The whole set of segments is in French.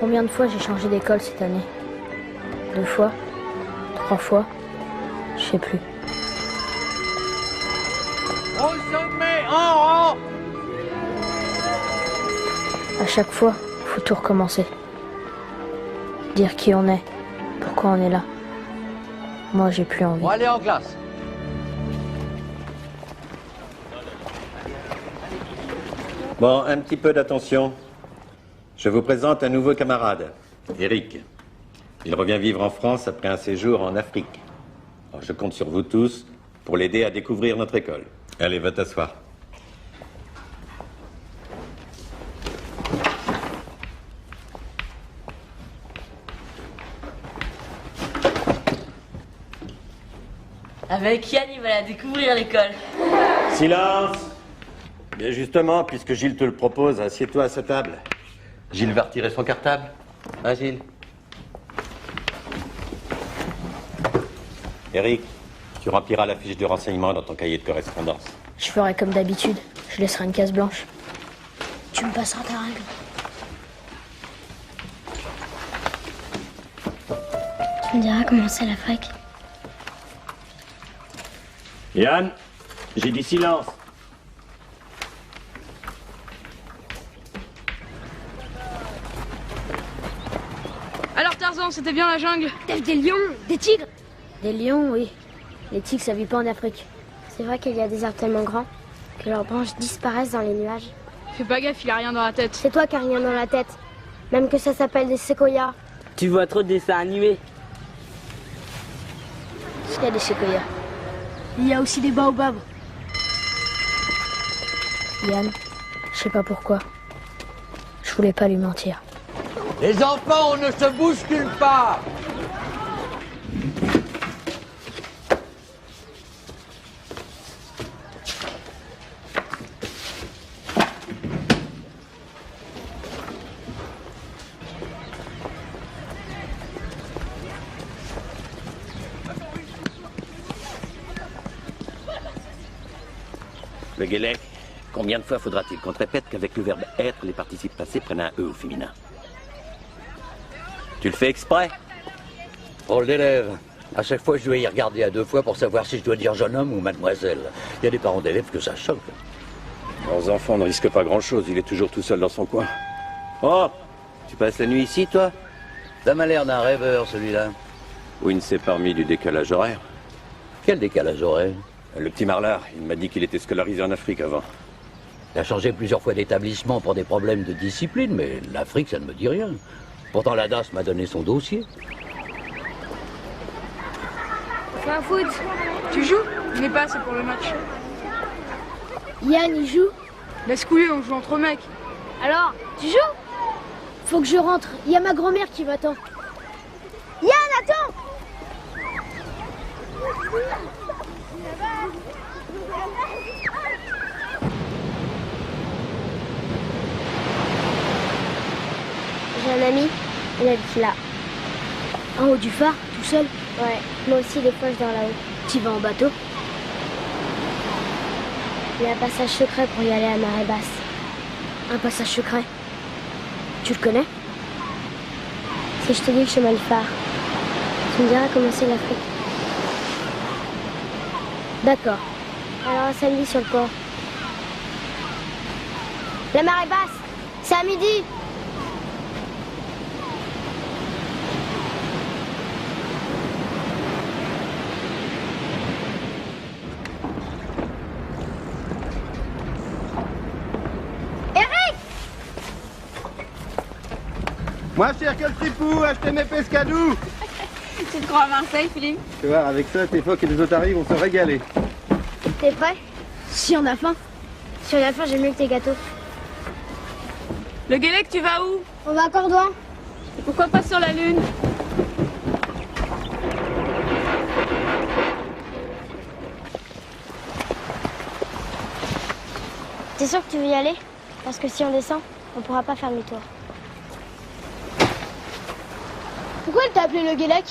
Combien de fois j'ai changé d'école cette année? 2 fois? 3 fois? Je sais plus. Au sommet, en haut! À chaque fois, faut tout recommencer. Dire qui on est, pourquoi on est là. Moi, j'ai plus envie. On va aller en classe. Bon, un petit peu d'attention. Je vous présente un nouveau camarade, Eric. Il revient vivre en France après un séjour en Afrique. Alors, je compte sur vous tous pour l'aider à découvrir notre école. Allez, va t'asseoir. Avec Yann, il va la découvrir l'école. Silence! Bien justement, puisque Gilles te le propose, assieds-toi à sa table. Gilles va retirer son cartable. Hein, Gilles? Eric, tu rempliras la fiche de renseignement dans ton cahier de correspondance. Je ferai comme d'habitude. Je laisserai une case blanche. Tu me passeras ta règle. Tu me diras comment c'est l'Afrique. Yann, j'ai dit silence. Alors Tarzan, c'était bien la jungle? T'as vu des lions? Des tigres? Des lions, oui. Les tigres, ça vit pas en Afrique. C'est vrai qu'il y a des arbres tellement grands que leurs branches disparaissent dans les nuages. Fais pas gaffe, il a rien dans la tête. C'est toi qui as rien dans la tête. Même que ça s'appelle des séquoias. Tu vois trop de dessins animés. Il y a des séquoias. Il y a aussi des baobabs. Yann, je sais pas pourquoi. Je voulais pas lui mentir. Les enfants, on ne se bouscule pas. Le Guélec, combien de fois faudra-t-il qu'on te répète qu'avec le verbe être, les participes passés prennent un E au féminin? Tu le fais exprès? Drôle d'élève. À chaque fois, je dois y regarder à 2 fois pour savoir si je dois dire jeune homme ou mademoiselle. Il y a des parents d'élèves que ça choque. Leurs enfants ne risquent pas grand-chose, il est toujours tout seul dans son coin. Oh, tu passes la nuit ici, toi? Ça m'a l'air d'un rêveur, celui-là. Ou il ne s'est pas remis du décalage horaire. Quel décalage horaire? Le petit Marlard, il m'a dit qu'il était scolarisé en Afrique avant. Il a changé plusieurs fois d'établissement pour des problèmes de discipline, mais l'Afrique, ça ne me dit rien. Pourtant, la DAS m'a donné son dossier. Fais un foot. Tu joues? Il n'est pas assez pour le match. Yann, il joue? Laisse couler, on joue entre mecs. Alors, tu joues? Faut que je rentre. Il y a ma grand-mère qui m'attend. Yann, attends! J'ai un ami, il habite là. En haut du phare, tout seul? Ouais, moi aussi des fois je dors là-haut. Tu vas en bateau? Il y a un passage secret pour y aller à marée basse. Un passage secret? Tu le connais? Si je te dis le chemin du phare, tu me diras comment c'est l'Afrique. D'accord. Alors un samedi sur le port. La marée basse, c'est à midi. Moi, cher que le tripou, achetez mes pescadous. Tu te crois à Marseille, Philippe? Tu vois, avec ça, tes phoques et les otaries vont se régaler. T'es prêt? Si on a faim. Si on a faim, j'aime mieux que tes gâteaux. Le Guélec, tu vas où? On va à Cordouan. Et pourquoi pas sur la Lune? T'es sûr que tu veux y aller? Parce que si on descend, on pourra pas faire demi-tour. Pourquoi elle t'a appelé le Guélec?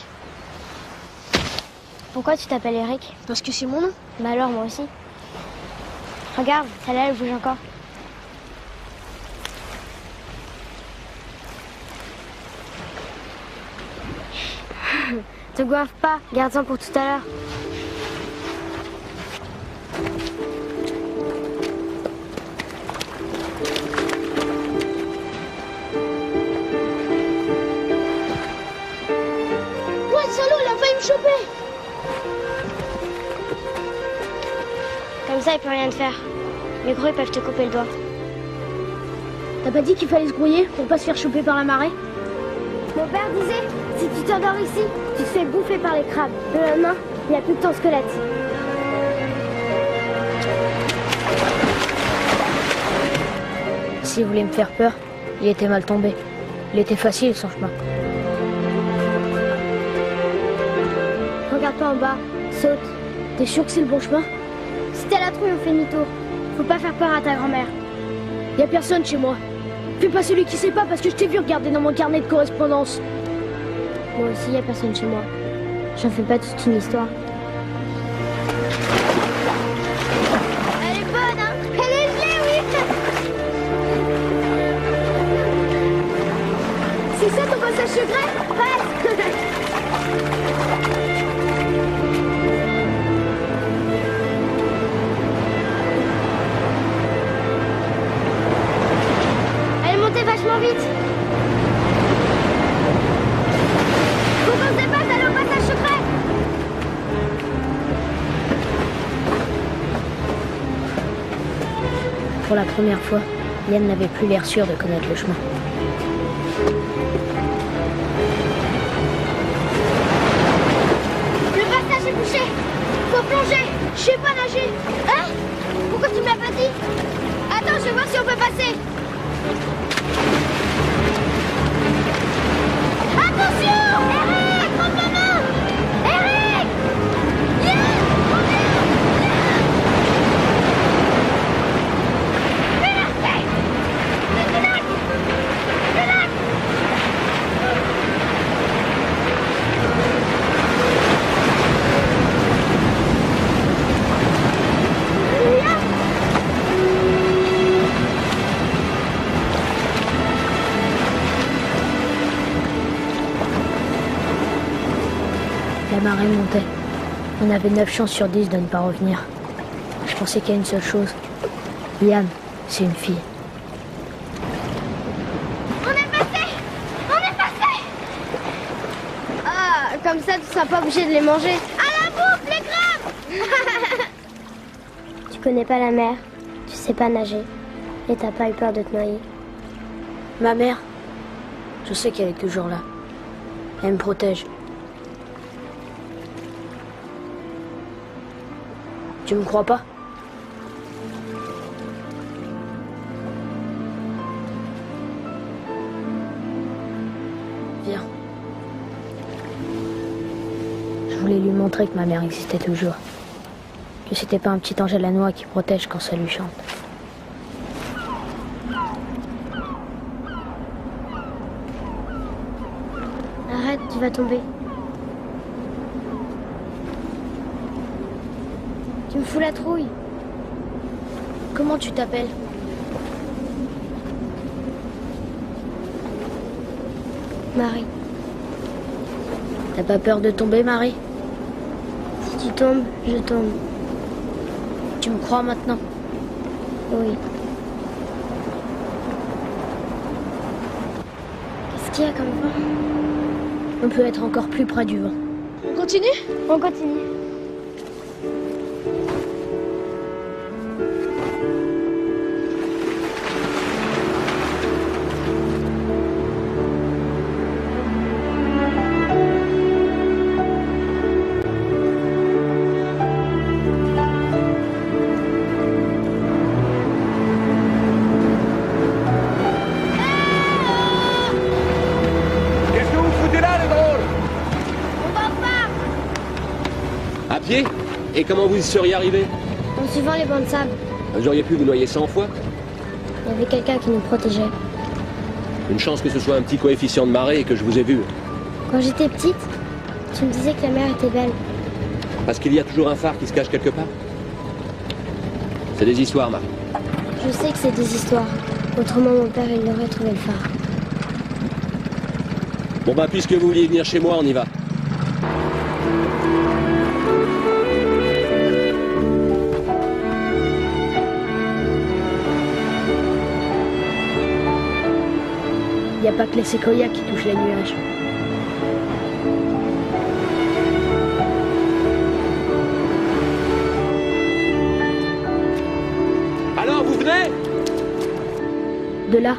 Pourquoi tu t'appelles Eric? Parce que c'est mon nom. Bah alors, moi aussi. Regarde, celle-là, elle bouge encore. Te goinfre pas, garde-en pour tout à l'heure. Ouais, le salaud, il a failli me choper. Comme ça, il peut rien te faire. Les gros, ils peuvent te couper le doigt. T'as pas dit qu'il fallait se grouiller pour pas se faire choper par la marée? Mon père disait, si tu t'endors ici, tu te fais bouffer par les crabes. Le lendemain, il n'y a plus que ton squelette. S'il voulait me faire peur, il était mal tombé. Il était facile son chemin. Regarde pas en bas, saute. T'es sûr que c'est le bon chemin? Si t'as la trouille, on fait demi-tour. Faut pas faire peur à ta grand-mère. Y a personne chez moi. Fais pas celui qui sait pas parce que je t'ai vu regarder dans mon carnet de correspondance. Moi aussi, y a personne chez moi. J'en fais pas toute une histoire. Elle est bonne, hein? Elle est gelée, oui! C'est ça ton passage secret? Ouais! Elle est montée vachement vite! Faut qu'on se dépasse, aller au passage secret! Pour la première fois, Yann n'avait plus l'air sûr de connaître le chemin. Le passage est bouché! Faut plonger! Je sais pas nager! Hein? Pourquoi tu me l'as pas dit? Attends, je vais voir si on peut passer! Attention! Eric! Prends ma main! Eric! Yann! La marée montait. On avait 9 chances sur 10 de ne pas revenir. Je pensais qu'il y a une seule chose. Yann, c'est une fille. On est passé! On est passé! Ah, comme ça, tu seras pas obligé de les manger. À la bouffe, les crabes! Tu connais pas la mer, tu sais pas nager, et t'as pas eu peur de te noyer. Ma mère, je sais qu'elle est toujours là. Elle me protège. Tu me crois pas? Viens. Je voulais lui montrer que ma mère existait toujours. Que c'était pas un petit ange à la noix qui protège quand ça lui chante. Arrête, tu vas tomber. Tu me fous la trouille. Comment tu t'appelles? Marie, T'as pas peur de tomber, Marie? si tu tombes, je tombe. Tu me crois maintenant? Oui. Qu'est-ce qu'il y a comme vent? On peut être encore plus près du vent. On continue? On continue. Qu'est-ce que vous foutez là, les drôles? On va au phare! À pied? Et comment vous y seriez arrivé? En suivant les bancs de sable, Vous auriez pu vous noyer 100 fois? il y avait quelqu'un qui nous protégeait. Une chance que ce soit un petit coefficient de marée et que je vous ai vu. Quand j'étais petite, tu me disais que la mer était belle. Parce qu'il y a toujours un phare qui se cache quelque part. C'est des histoires, Marie. Je sais que c'est des histoires. Autrement, mon père, il aurait trouvé le phare. Bon bah, puisque vous vouliez venir chez moi, on y va. n'y a pas que les séquoias qui touchent les nuages. Alors, vous venez? De là,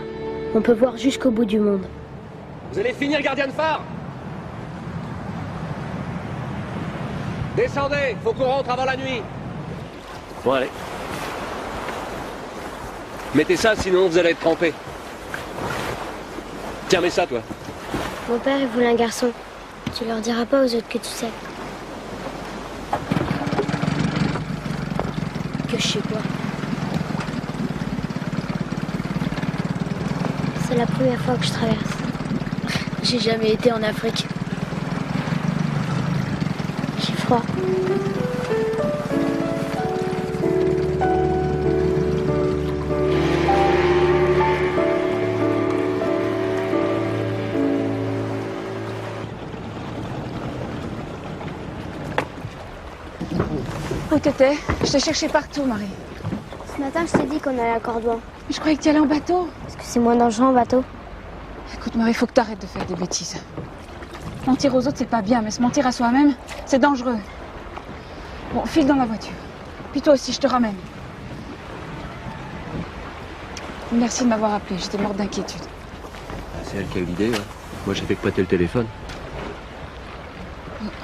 on peut voir jusqu'au bout du monde. Vous allez finir gardien de phare? Descendez, faut qu'on rentre avant la nuit. Bon, allez. Mettez ça, sinon vous allez être trempé. Tiens, mets ça, toi. Mon père, il voulait un garçon. Tu leur diras pas aux autres que tu sais. Que je sais quoi. C'est la première fois que je traverse. J'ai jamais été en Afrique. J'ai froid. Où t'étais? Je t'ai cherché partout, Marie. Ce matin, je t'ai dit qu'on allait à Cordouan. Mais je croyais que tu allais en bateau. Est-ce que c'est moins dangereux en bateau? Écoute, Marie, faut que t'arrêtes de faire des bêtises. Mentir aux autres, c'est pas bien, mais se mentir à soi-même, c'est dangereux. Bon, file dans la voiture. Puis toi aussi, je te ramène. Merci de m'avoir appelé, j'étais morte d'inquiétude. C'est elle qui a eu l'idée, hein. Moi, j'ai fait que prêter le téléphone.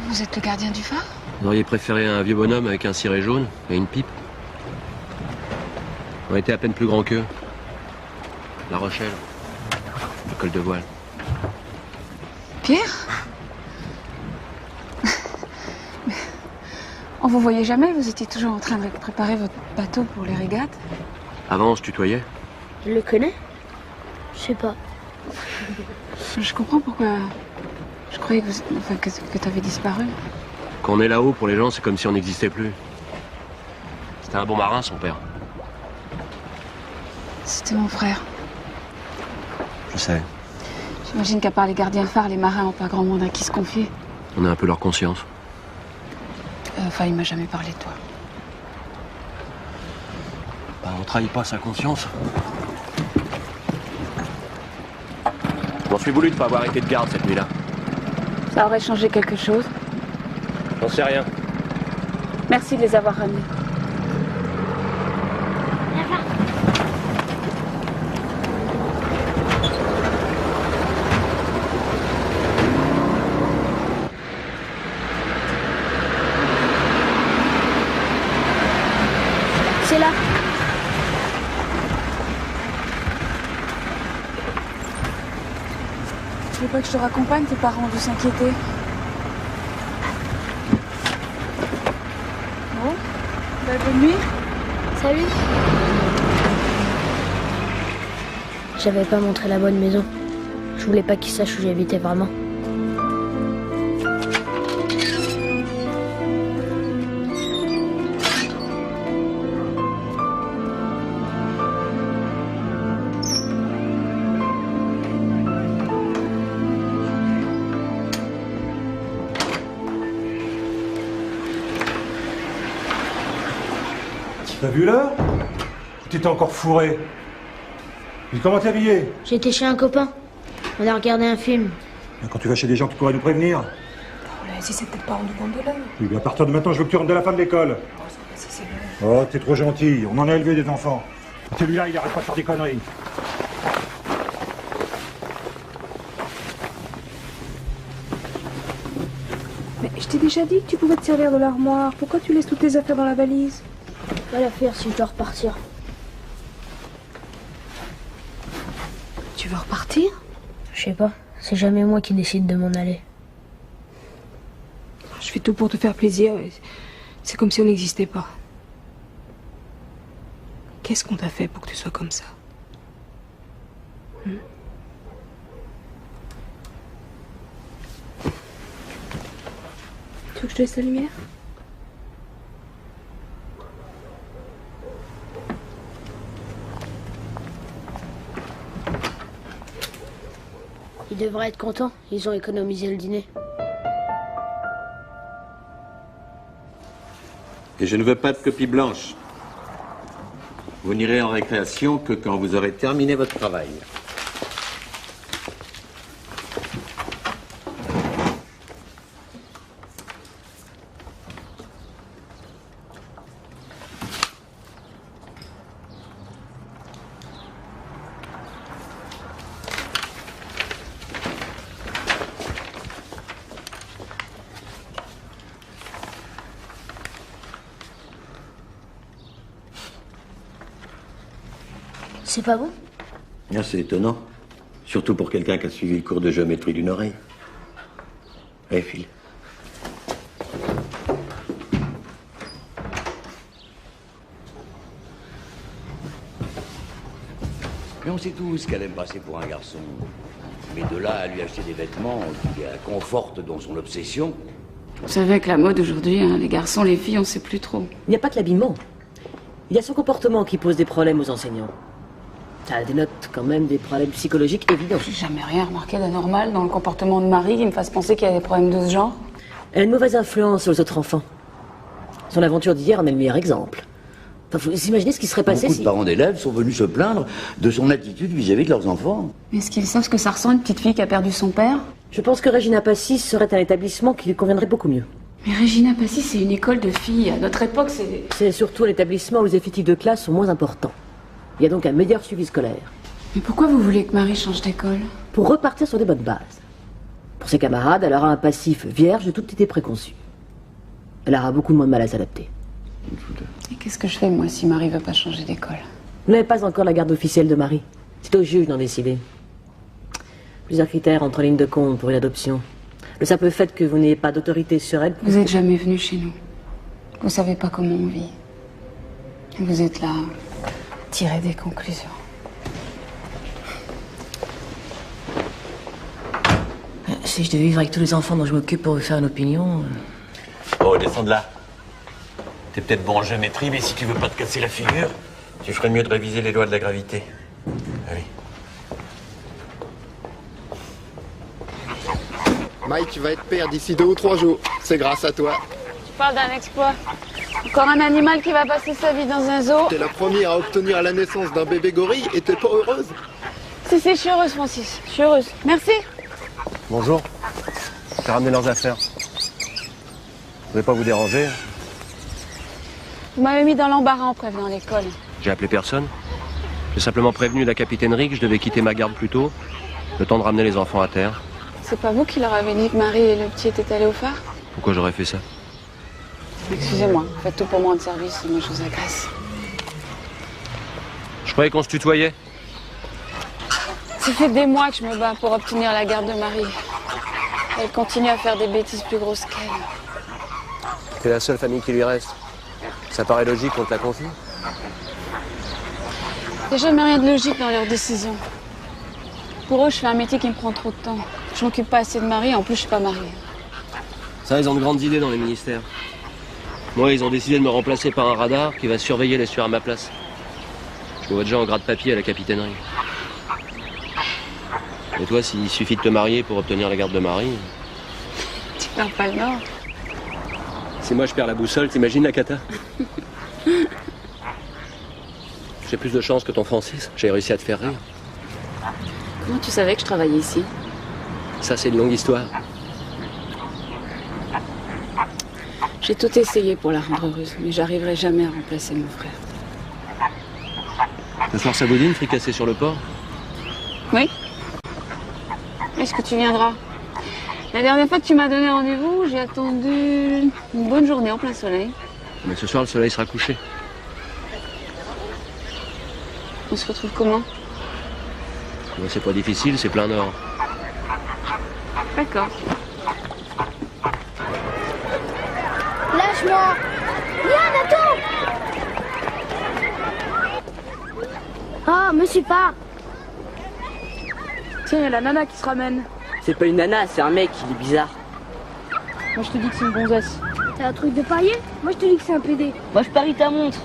Vous êtes le gardien du phare? Vous auriez préféré un vieux bonhomme avec un ciré jaune et une pipe. On était à peine plus grands qu'eux. La Rochelle. Le col de voile. Pierre? On vous voyait jamais, vous étiez toujours en train de préparer votre bateau pour les régates. Avant, on se tutoyait. Je le connais? Je sais pas. Je comprends pourquoi. Je croyais que t'avais disparu. Quand on est là-haut, pour les gens, c'est comme si on n'existait plus. C'était un bon marin, son père. C'était mon frère. Je sais. J'imagine qu'à part les gardiens de phare, les marins n'ont pas grand monde à qui se confier. On a un peu leur conscience. Enfin, il m'a jamais parlé de toi. Bah, on trahit pas sa conscience. Je m'en suis voulu de pas avoir été de garde cette nuit-là. Ça aurait changé quelque chose. J'en sais rien. Merci de les avoir ramenés. C'est là. Tu veux pas que je te raccompagne? Tes parents ont dû s'inquiéter. Bon, bonne nuit. Salut. J'avais pas montré la bonne maison. Je voulais pas qu'ils sachent où j'habitais vraiment. T'as vu l'heure? T'étais encore fourré. Et comment t'es habillé? J'étais chez un copain. On a regardé un film. Quand tu vas chez des gens qui pourraient nous prévenir. Si c'est peut-être pas rendu compte de l'heure. Oui, mais à partir de maintenant, je veux que tu rentres de la fin de l'école. Oh, t'es trop gentil. On en a élevé des enfants. Celui-là, il arrête pas de faire des conneries. Mais je t'ai déjà dit que tu pouvais te servir de l'armoire. Pourquoi tu laisses toutes tes affaires dans la valise? Pas la faire si je dois repartir. Tu veux repartir? Je sais pas. C'est jamais moi qui décide de m'en aller. Je fais tout pour te faire plaisir. C'est comme si on n'existait pas. Qu'est-ce qu'on t'a fait pour que tu sois comme ça? Tu veux que je te laisse la lumière? Ils devraient être contents. Ils ont économisé le dîner. Et je ne veux pas de copie blanche. Vous n'irez en récréation que quand vous aurez terminé votre travail. C'est pas bon? Ah, c'est étonnant. Surtout pour quelqu'un qui a suivi le cours de géométrie d'une oreille. Allez, file. Mais on sait tous qu'elle aime passer pour un garçon. Mais de là à lui acheter des vêtements qui la confortent dans son obsession... Vous savez, avec la mode aujourd'hui, hein, les garçons, les filles, on sait plus trop. Il n'y a pas que l'habillement. Il y a son comportement qui pose des problèmes aux enseignants. Ça dénote quand même des problèmes psychologiques évidents. J'ai jamais rien remarqué d'anormal dans le comportement de Marie qui me fasse penser qu'il y a des problèmes de ce genre. Elle a une mauvaise influence sur les autres enfants. Son aventure d'hier en est le meilleur exemple. Enfin, vous imaginez ce qui serait passé Beaucoup si... de parents d'élèves sont venus se plaindre de son attitude vis-à-vis de leurs enfants. Est-ce qu'ils savent ce que ça ressent une petite fille qui a perdu son père? Je pense que Regina Passis serait un établissement qui lui conviendrait beaucoup mieux. Mais Regina Passis, c'est une école de filles. À notre époque, c'est... C'est surtout un établissement où les effectifs de classe sont moins importants. Il y a donc un meilleur suivi scolaire. Mais pourquoi vous voulez que Marie change d'école? Pour repartir sur des bonnes bases. Pour ses camarades, elle aura un passif vierge de toute idée préconçue. Elle aura beaucoup moins de mal à s'adapter. Et qu'est-ce que je fais, moi, si Marie veut pas changer d'école? Vous n'avez pas encore la garde officielle de Marie. C'est au juge d'en décider. Plusieurs critères entrent en ligne de compte pour une adoption. Le simple fait que vous n'ayez pas d'autorité sur elle... Vous êtes jamais venu chez nous. Vous savez pas comment on vit. Et vous êtes là, tirer des conclusions. Si je devais vivre avec tous les enfants dont je m'occupe pour vous faire une opinion... Oh, descends de là. T'es peut-être bon en géométrie, mais si tu veux pas te casser la figure, tu ferais mieux de réviser les lois de la gravité. Allez. Mike va être père d'ici 2 ou 3 jours. C'est grâce à toi. Tu parles d'un exploit. Encore un animal qui va passer sa vie dans un zoo. T'es la première à obtenir la naissance d'un bébé gorille et t'es pas heureuse? Si, je suis heureuse, Francis. Je suis heureuse. Merci. Bonjour. J'ai ramené leurs affaires. Je vais pas vous déranger. Vous m'avez mis dans l'embarras en prévenant l'école. J'ai appelé personne. J'ai simplement prévenu la capitainerie que je devais quitter ma garde plus tôt, le temps de ramener les enfants à terre. C'est pas vous qui leur avez dit que Marie et le petit étaient allés au phare? Pourquoi j'aurais fait ça? Excusez-moi, faites tout pour moi de service, moi je vous agresse. Je croyais qu'on se tutoyait. Ça fait des mois que je me bats pour obtenir la garde de Marie. Elle continue à faire des bêtises plus grosses qu'elle. T'es la seule famille qui lui reste. Ça paraît logique qu'on te la confie. Il n'y a jamais rien de logique dans leurs décisions. Pour eux, je fais un métier qui me prend trop de temps. Je m'occupe pas assez de Marie, en plus je suis pas mariée. Ça, ils ont de grandes idées dans les ministères. Moi, ils ont décidé de me remplacer par un radar qui va surveiller les sueurs à ma place. Je me vois déjà en grade papier à la capitainerie. Et toi, s'il suffit de te marier pour obtenir la garde de Marie... Tu perds pas le nord. Si moi je perds la boussole, t'imagines la cata? J'ai plus de chance que ton Francis. J'ai réussi à te faire rire. Comment tu savais que je travaillais ici? Ça, c'est une longue histoire. J'ai tout essayé pour la rendre heureuse, mais j'arriverai jamais à remplacer mon frère. Ce soir, ça vous dit une fricassée sur le port? Oui? Est-ce que tu viendras? La dernière fois que tu m'as donné rendez-vous, j'ai attendu une bonne journée en plein soleil. Mais ce soir, le soleil sera couché. On se retrouve comment? Bon, c'est pas difficile, c'est plein nord. D'accord. Lâche-moi. Yann, attends. Ah, me suis pas. Tiens, il y a la nana qui se ramène. C'est pas une nana, c'est un mec, il est bizarre. Moi, je te dis que c'est une gonzesse. T'as un truc de parier? Moi, je te dis que c'est un PD. Moi je parie ta montre.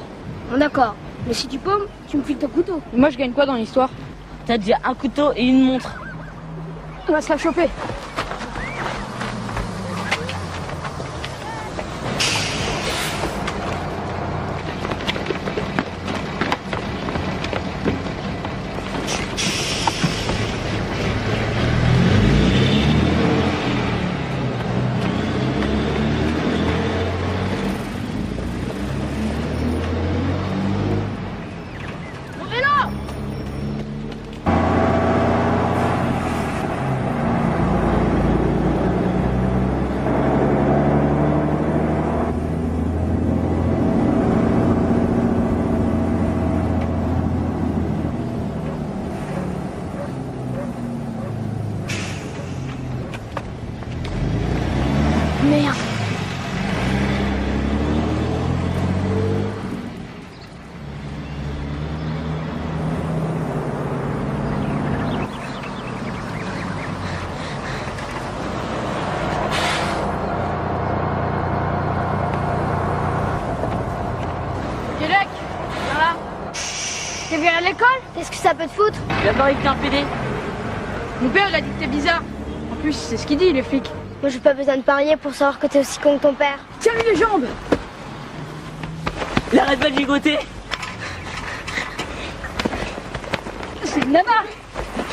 Bon, d'accord. Mais si tu pommes, tu me files ton couteau. Moi, je gagne quoi dans l'histoire? T'as déjà un couteau et une montre. On va se la choper. Qu'est-ce que ça peut te foutre? La Marie que t'es un PD. Mon père, il a dit que t'es bizarre. En plus, c'est ce qu'il dit, les flics. Moi, j'ai pas besoin de parier pour savoir que t'es aussi con que ton père. Tiens-lui les jambes! Il arrête pas de gigoter. C'est une nana!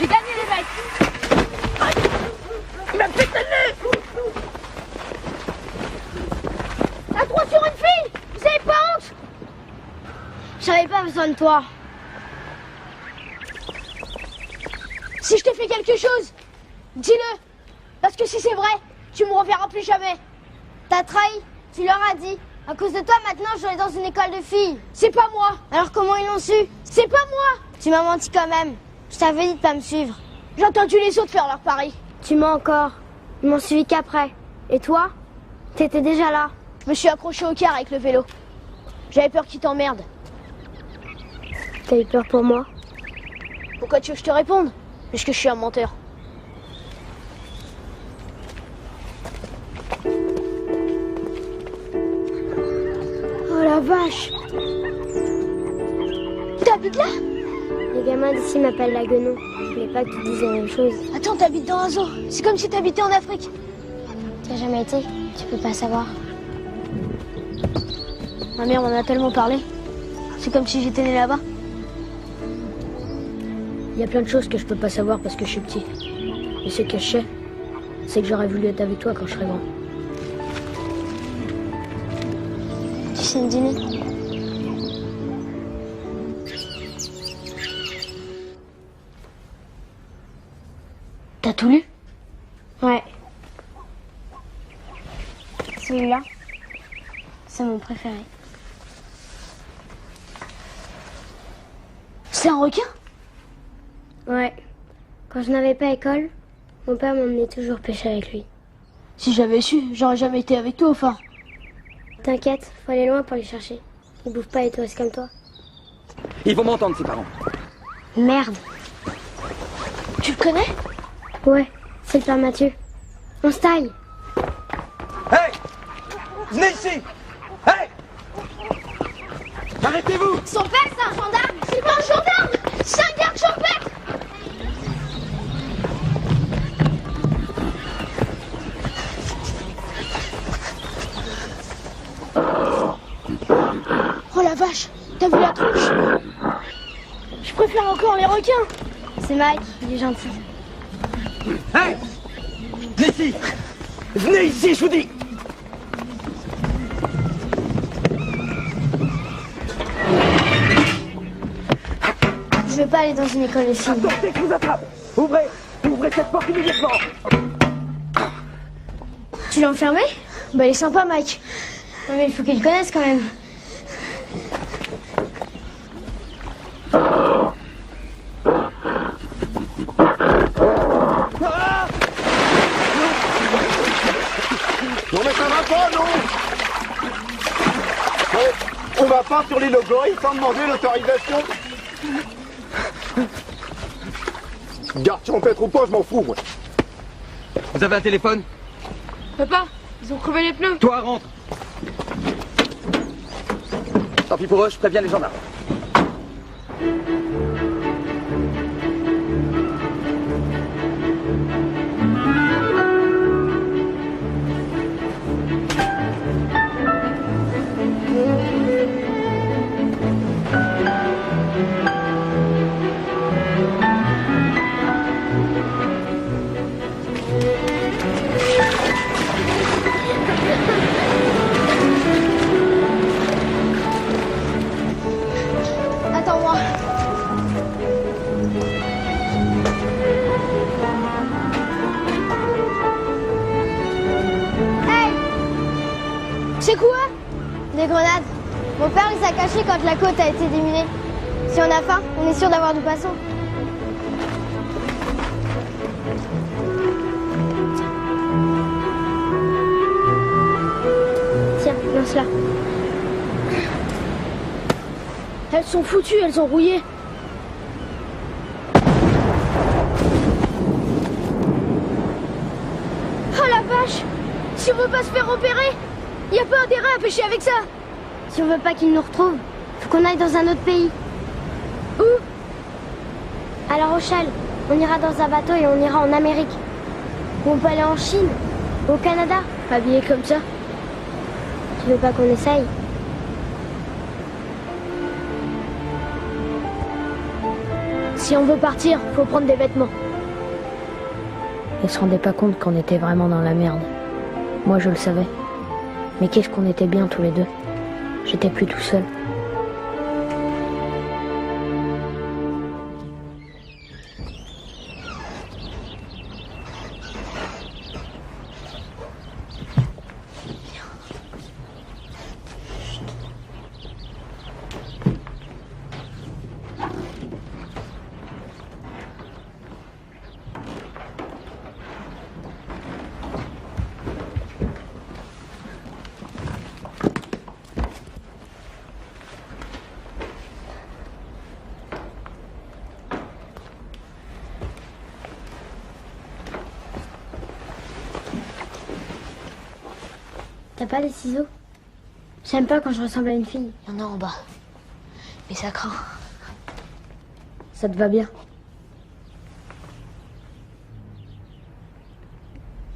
J'ai gagné, les mecs! Il m'a pété le nez! À 3 sur une fille! Vous avez pas honte? J'avais pas besoin de toi. Si je t'ai fait quelque chose, dis-le. Parce que si c'est vrai, tu me reverras plus jamais. T'as trahi, tu leur as dit. À cause de toi, maintenant, je vais dans une école de filles. C'est pas moi. Alors comment ils l'ont su? C'est pas moi. Tu m'as menti quand même. Je t'avais dit de pas me suivre. J'ai entendu les autres faire leur pari. Tu mens encore. Ils m'ont suivi qu'après. Et toi? T'étais déjà là. Je me suis accroché au car avec le vélo. J'avais peur qu'ils t'emmerdent. T'as eu peur pour moi? Pourquoi tu veux que je te réponde? Puisque je suis un menteur. Oh la vache! T'habites là? Les gamins d'ici m'appellent la guenon. Je voulais pas que tu dises la même chose. Attends, t'habites dans un zoo. C'est comme si t'habitais en Afrique. T'as jamais été? Tu peux pas savoir. Ma mère m'en a tellement parlé. C'est comme si j'étais né là-bas. Il y a plein de choses que je peux pas savoir parce que je suis petit. Mais ce que je sais, c'est que j'aurais voulu être avec toi quand je serais grand. Tu sais me dîner? T'as tout lu? Ouais. Celui-là, c'est mon préféré. C'est un requin? Ouais. Quand je n'avais pas école, mon père m'emmenait toujours pêcher avec lui. Si j'avais su, j'aurais jamais été avec toi au phare. T'inquiète, faut aller loin pour les chercher. Ils bouffent pas les touristes comme toi. Ils vont m'entendre, ses parents. Merde. Tu le connais? Ouais, c'est le père Mathieu. On se taille. Hey! Venez ici! Hey! Arrêtez-vous! Son père, c'est un gendarme! C'est pas un gendarme! C'est un garde champêtre! Oh la vache! T'as vu la tronche? Je préfère encore les requins! C'est Mike, il est gentil. Hey! Venez ici! Venez ici, je vous dis! Je veux pas aller dans une école de filles. Attendez que je vous attrape! Ouvrez! Ouvrez cette porte immédiatement! Tu l'as enfermé? Bah il est sympa, Mike. Non mais il faut qu'ils le connaissent quand même. Non mais ça va pas, non? On va pas sur les logos, il faut demander l'autorisation. Garde champêtre ou pas, je m'en fous, moi. Vous avez un téléphone? Papa, ils ont crevé les pneus. Toi, rentre! Tant pis pour eux, je préviens les gendarmes. Attends-moi. Hey! C'est quoi? Des grenades. Mon père les a cachées quand la côte a été déminée. Si on a faim, on est sûr d'avoir du poisson. Tiens, lance-la. Elles sont foutues, elles ont rouillé. Oh la vache! Si on veut pas se faire repérer, y a pas intérêt à pêcher avec ça. Si on veut pas qu'ils nous retrouvent, faut qu'on aille dans un autre pays. Où? À La Rochelle, on ira dans un bateau et on ira en Amérique. Ou on peut aller en Chine, au Canada. Habillé comme ça? Tu veux pas qu'on essaye? Si on veut partir, faut prendre des vêtements. Ils se rendaient pas compte qu'on était vraiment dans la merde. Moi, je le savais. Mais qu'est-ce qu'on était bien tous les deux. J'étais plus tout seul. T'as pas les ciseaux? J'aime pas quand je ressemble à une fille. Il y en a en bas. Mais ça craint. Ça te va bien?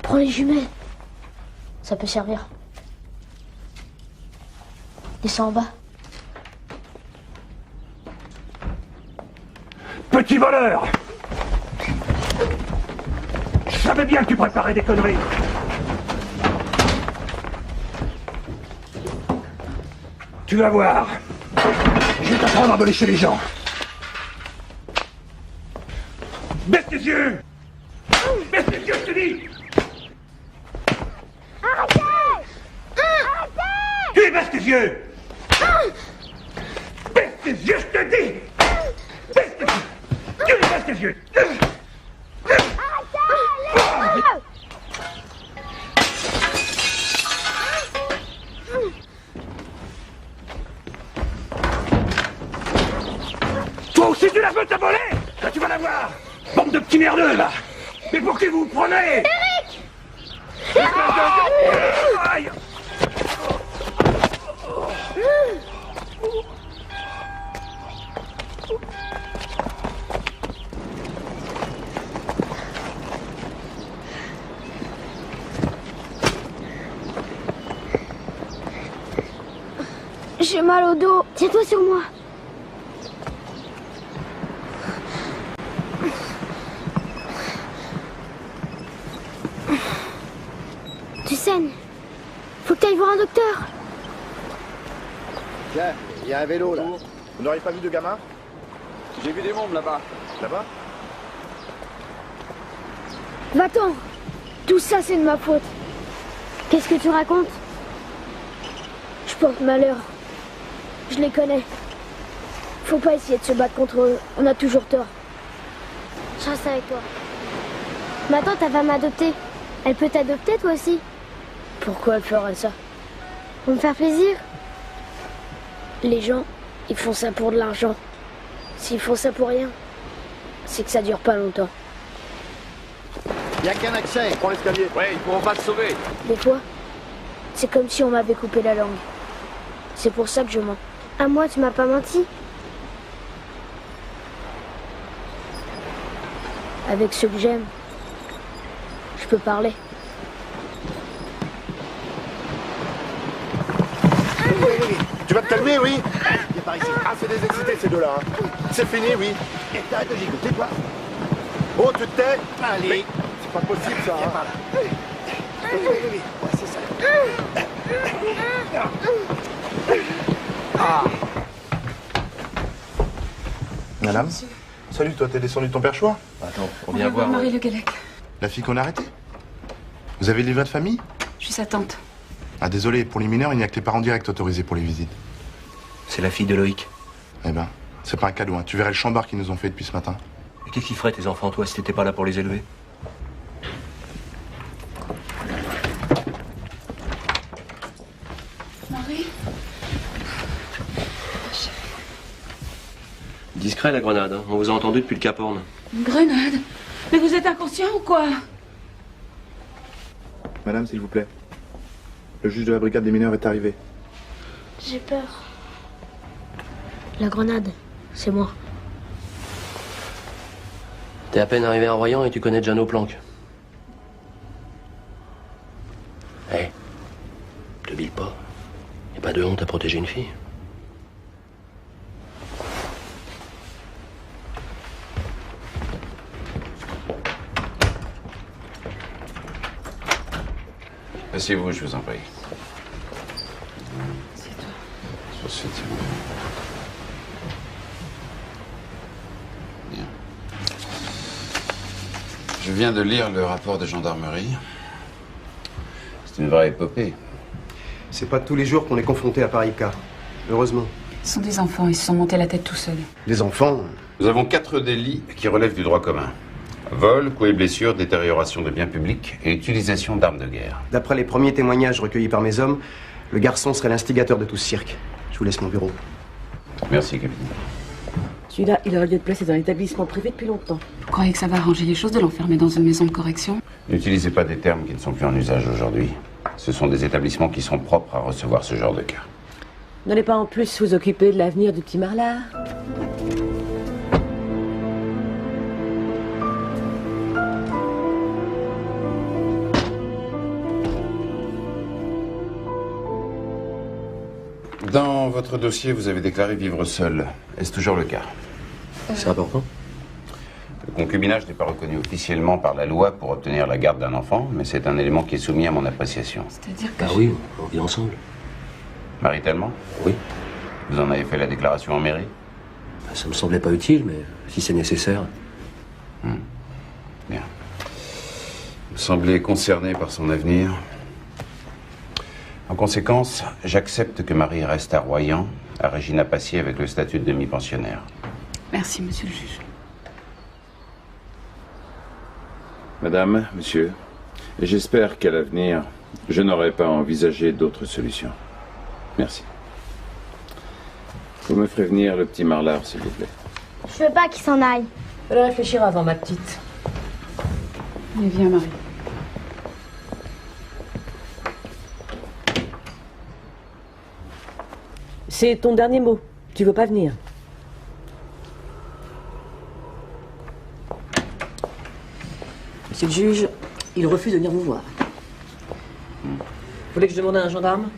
Prends les jumelles. Ça peut servir. Descends en bas. Petit voleur! Je savais bien que tu préparais des conneries. Tu vas voir. Je vais t'apprendre à voler chez les gens. Baisse tes yeux! Baisse tes yeux, je te dis! Arrêtez! Arrêtez! Tu baisses tes yeux! Baisse tes yeux, je te dis! Baisse tes yeux! Tu baisses tes yeux! Arrêtez! Toi aussi tu la veux, t'as volé? Là tu vas la voir! Bande de petits merdeux là! Mais pour qui vous vous prenez? Eric! Aïe! J'ai mal au dos. Tiens-toi sur moi. Tu saignes. Faut que t'ailles voir un docteur. Tiens, il y a un vélo là. Vous n'auriez pas vu de gamin? J'ai vu des mômes là-bas. Là-bas? Va-t'en. Tout ça, c'est de ma faute. Qu'est-ce que tu racontes? Je porte malheur. Je les connais. Faut pas essayer de se battre contre eux. On a toujours tort. Je reste avec toi. Ma tante, elle va m'adopter. Elle peut t'adopter toi aussi? Pourquoi elle ferait ça? Pour me faire plaisir? Les gens, ils font ça pour de l'argent. S'ils font ça pour rien, c'est que ça dure pas longtemps. Il n'y a qu'un accès. Prends l'escalier. Ouais, ils pourront pas te sauver. Des fois, c'est comme si on m'avait coupé la langue. C'est pour ça que je mens. À moi, tu m'as pas menti. Avec ceux que j'aime, je peux parler. Tu vas te calmer, oui? Viens par ici. Ah, c'est des excités ces deux-là. Hein. C'est fini, oui. Et t'arrêtes de gigoter, quoi. Oh, tu te tais? Allez. C'est pas possible, ça. Hein. Oui. Ouais, c'est ça. Ah. Madame? Salut, toi, t'es descendu de ton perchoir? Attends, On vient voir Marie Le Guélec. La fille qu'on a arrêtée? Vous avez le livret de famille? Je suis sa tante. Ah, désolé, pour les mineurs, il n'y a que les parents directs autorisés pour les visites. C'est la fille de Loïc. Eh ben, c'est pas un cadeau, hein. Tu verrais le chambard qu'ils nous ont fait depuis ce matin. Et qu'est-ce qu'ils feraient tes enfants, toi, si t'étais pas là pour les élever? Marie? Discret la grenade, hein. On vous a entendu depuis le Cap Horn. Une grenade? Mais vous êtes inconscient ou quoi? Madame, s'il vous plaît. Le juge de la brigade des mineurs est arrivé. J'ai peur. La grenade, c'est moi. T'es à peine arrivé à Royan et tu connais déjà nos planques. Hé, hey, te bille pas. Y'a pas de honte à protéger une fille. Asseyez-vous, je vous en prie. C'est toi. Sur ce type. Bien. Je viens de lire le rapport de gendarmerie. C'est une vraie épopée. C'est pas tous les jours qu'on est confronté à pareil cas. Heureusement. Ce sont des enfants, ils se sont montés la tête tout seuls. Des enfants? Nous avons 4 délits qui relèvent du droit commun. Vol, coups et blessures, détérioration de biens publics et utilisation d'armes de guerre. D'après les premiers témoignages recueillis par mes hommes, le garçon serait l'instigateur de tout ce cirque. Je vous laisse mon bureau. Merci, capitaine. Celui-là, il aurait dû être placé dans l'établissement privé depuis longtemps. Vous croyez que ça va arranger les choses de l'enfermer dans une maison de correction? N'utilisez pas des termes qui ne sont plus en usage aujourd'hui. Ce sont des établissements qui sont propres à recevoir ce genre de cas. N'allez pas en plus vous occuper de l'avenir du petit Marlard. Dans votre dossier, vous avez déclaré vivre seul. Est-ce toujours le cas? C'est important. Le concubinage n'est pas reconnu officiellement par la loi pour obtenir la garde d'un enfant, mais c'est un élément qui est soumis à mon appréciation. C'est-à-dire que... Ah oui, on vit ensemble. Maritalement? Oui. Vous en avez fait la déclaration en mairie? Ça me semblait pas utile, mais si c'est nécessaire. Bien. Vous semblez concerné par son avenir. En conséquence, j'accepte que Marie reste à Royan, à Régina Passier avec le statut de demi-pensionnaire. Merci, monsieur le juge. Madame, monsieur, j'espère qu'à l'avenir, je n'aurai pas envisagé d'autres solutions. Merci. Vous me ferez venir le petit Marlard, s'il vous plaît. Je veux pas qu'il s'en aille. Je vais réfléchir avant, ma petite. Mais viens, Marie. C'est ton dernier mot. Tu veux pas venir? Monsieur le juge, il refuse de venir vous voir. Vous voulez que je demande à un gendarme?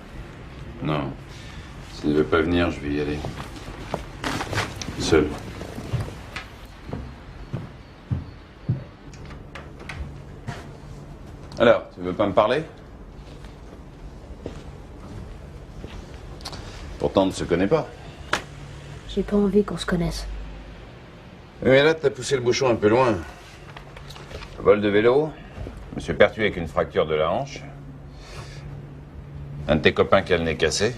Non. S'il ne veut pas venir, je vais y aller. Seul. Alors, tu veux pas me parler? Pourtant, on ne se connaît pas. J'ai pas envie qu'on se connaisse. Mais là, t'as poussé le bouchon un peu loin. Vol de vélo, monsieur Pertuis avec une fracture de la hanche, un de tes copains qui a le nez cassé.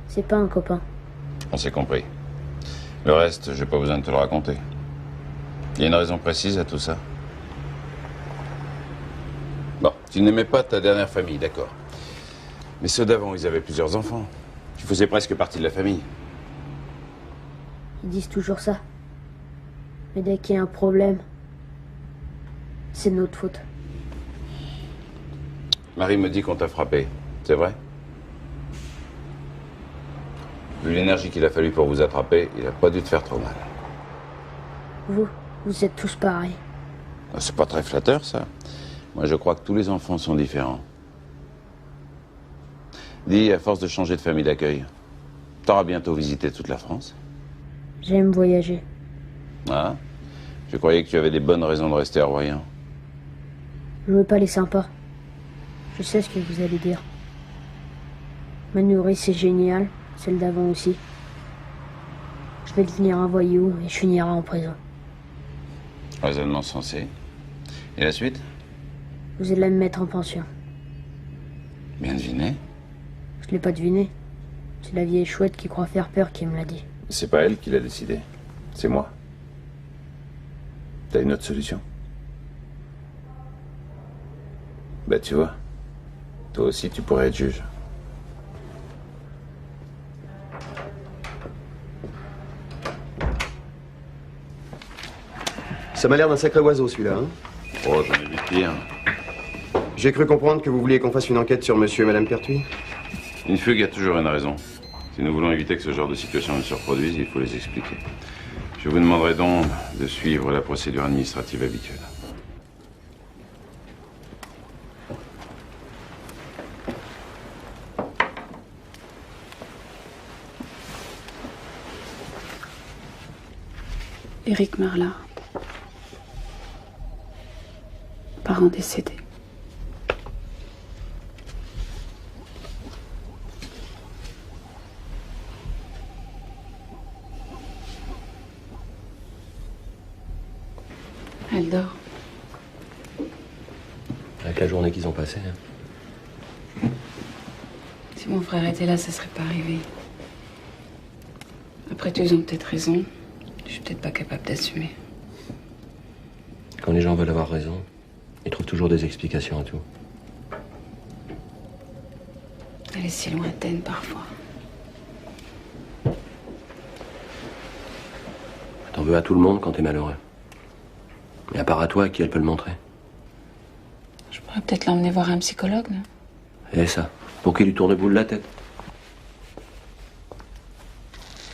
C'est pas un copain. On s'est compris. Le reste, j'ai pas besoin de te le raconter. Il y a une raison précise à tout ça. Bon, tu n'aimais pas ta dernière famille, d'accord. Mais ceux d'avant, ils avaient plusieurs enfants. Tu faisais presque partie de la famille. Ils disent toujours ça. Mais dès qu'il y a un problème, c'est de notre faute. Marie me dit qu'on t'a frappé. C'est vrai? Vu l'énergie qu'il a fallu pour vous attraper, il a pas dû te faire trop mal. Vous êtes tous pareils. C'est pas très flatteur, ça. Moi, je crois que tous les enfants sont différents. Dis, à force de changer de famille d'accueil, t'auras bientôt visité toute la France? J'aime voyager. Ah? Je croyais que tu avais des bonnes raisons de rester à Royan. Je veux pas les sympas. Je sais ce que vous allez dire. Ma nourrice, c'est génial. Celle d'avant aussi. Je vais devenir un voyou et je finirai en prison. Raisonnement sensé. Et la suite? Vous allez me mettre en pension. Bien deviné. Je l'ai pas deviné. C'est la vieille chouette qui croit faire peur qui me l'a dit. C'est pas elle qui l'a décidé. C'est moi. T'as une autre solution? Bah tu vois, toi aussi tu pourrais être juge. Ça m'a l'air d'un sacré oiseau, celui-là, hein? Oh, j'en ai vu pire. J'ai cru comprendre que vous vouliez qu'on fasse une enquête sur monsieur et madame Pertuis. Une fugue a toujours une raison. Si nous voulons éviter que ce genre de situation ne se reproduise, il faut les expliquer. Je vous demanderai donc de suivre la procédure administrative habituelle. Éric Marlard. Parent décédé. Elle dort. Avec la journée qu'ils ont passée. Hein. Si mon frère était là, ça serait pas arrivé. Après tout, ils ont peut-être raison. Je suis peut-être pas capable d'assumer. Quand les gens veulent avoir raison, ils trouvent toujours des explications à tout. Elle est si lointaine parfois. T'en veux à tout le monde quand t'es malheureux. Et à part à toi, à qui elle peut le montrer? Je pourrais peut-être l'emmener voir un psychologue, non? Et ça, pour qu'il lui tourne boule la tête.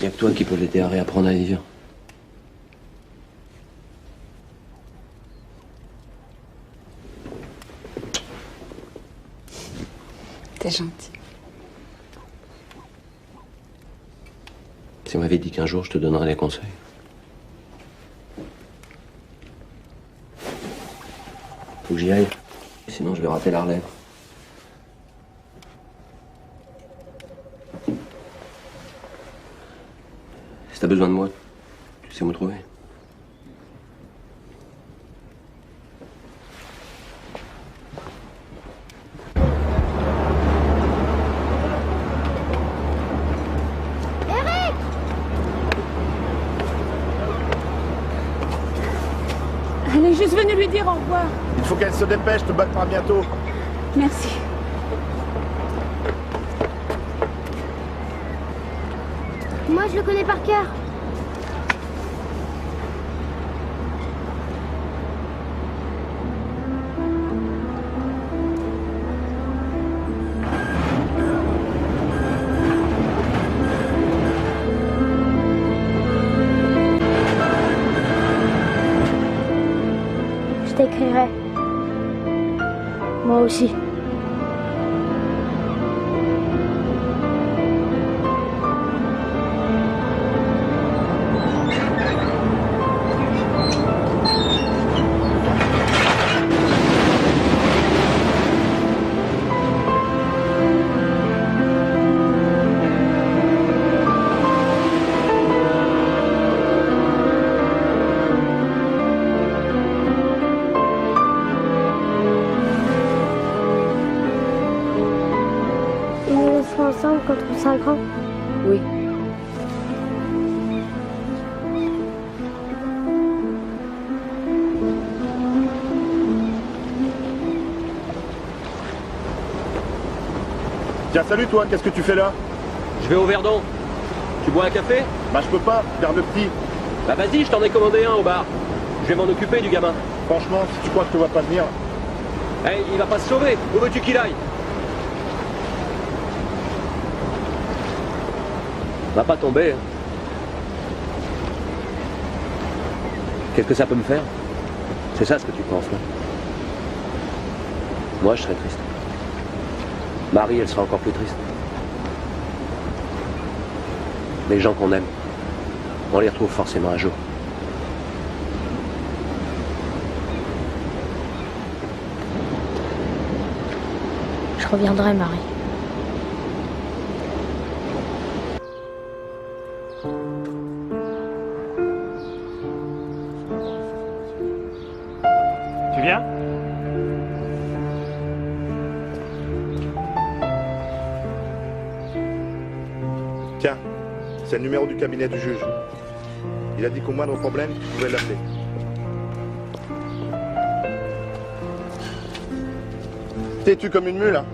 Y a que toi qui peux l'aider à réapprendre à vivre. T'es gentil. Si on m'avait dit qu'un jour je te donnerais des conseils. Faut que j'y aille. Sinon je vais rater la relève. Si t'as besoin de moi, tu sais où me trouver. Elle est juste venue lui dire au revoir. Il faut qu'elle se dépêche, te batte pas bientôt. Merci. Moi, je le connais par cœur. Je t'écrirai. Moi aussi. Ensemble quand on sera grand? Oui. Tiens, salut toi, qu'est-ce que tu fais là? Je vais au Verdon. Tu bois un café? Bah je peux pas, garde le petit. Bah vas-y, je t'en ai commandé un au bar. Je vais m'en occuper du gamin. Franchement, si tu crois que je te vois pas venir... Hey, il va pas se sauver. Où veux-tu qu'il aille? Va pas tomber. Hein. Qu'est-ce que ça peut me faire? C'est ça ce que tu penses, là? Moi, je serais triste. Marie, elle sera encore plus triste. Les gens qu'on aime, on les retrouve forcément un jour. Je reviendrai, Marie. Tu viens? Tiens, c'est le numéro du cabinet du juge. Il a dit qu'au moindre problème, tu pouvais l'appeler. T'es-tu comme une mule, hein?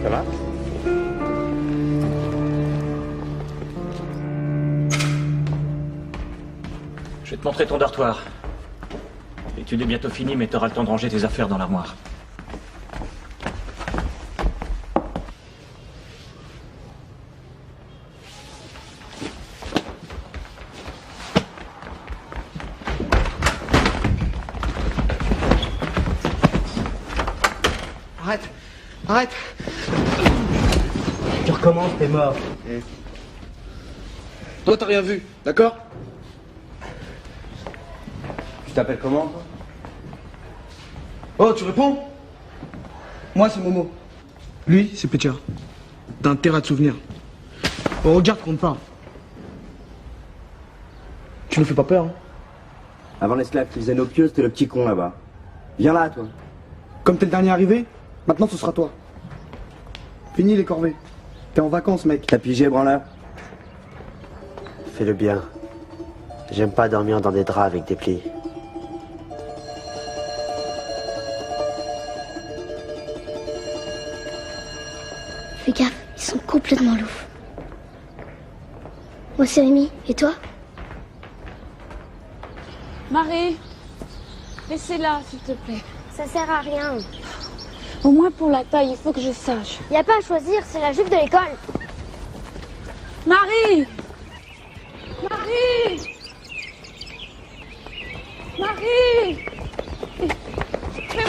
Ça va? te montrer ton dortoir. L'étude est bientôt finie, mais t'auras le temps de ranger tes affaires dans l'armoire. Arrête! Arrête! Tu recommences, t'es mort. Toi, t'as rien vu, d'accord? Tu t'appelles comment, toi? Oh, tu réponds? Moi, c'est Momo. Lui, c'est Pétia. T'as intérêt à te souvenir. Oh, regarde qu'on te parle. Tu nous fais pas peur, hein? Avant l'esclave qui faisait nos pieux, c'était le petit con là-bas. Viens là, toi. Comme t'es le dernier arrivé, maintenant ce sera toi. Fini les corvées. T'es en vacances, mec. T'as pigé, branleur? Fais-le bien. J'aime pas dormir dans des draps avec des plis. Fais gaffe, ils sont complètement loups. Moi c'est Rémi, et toi? Marie, laissez-la, s'il te plaît. Ça sert à rien. Au moins pour la taille, il faut que je sache. Y a pas à choisir, c'est la jupe de l'école. Marie! Marie! Marie!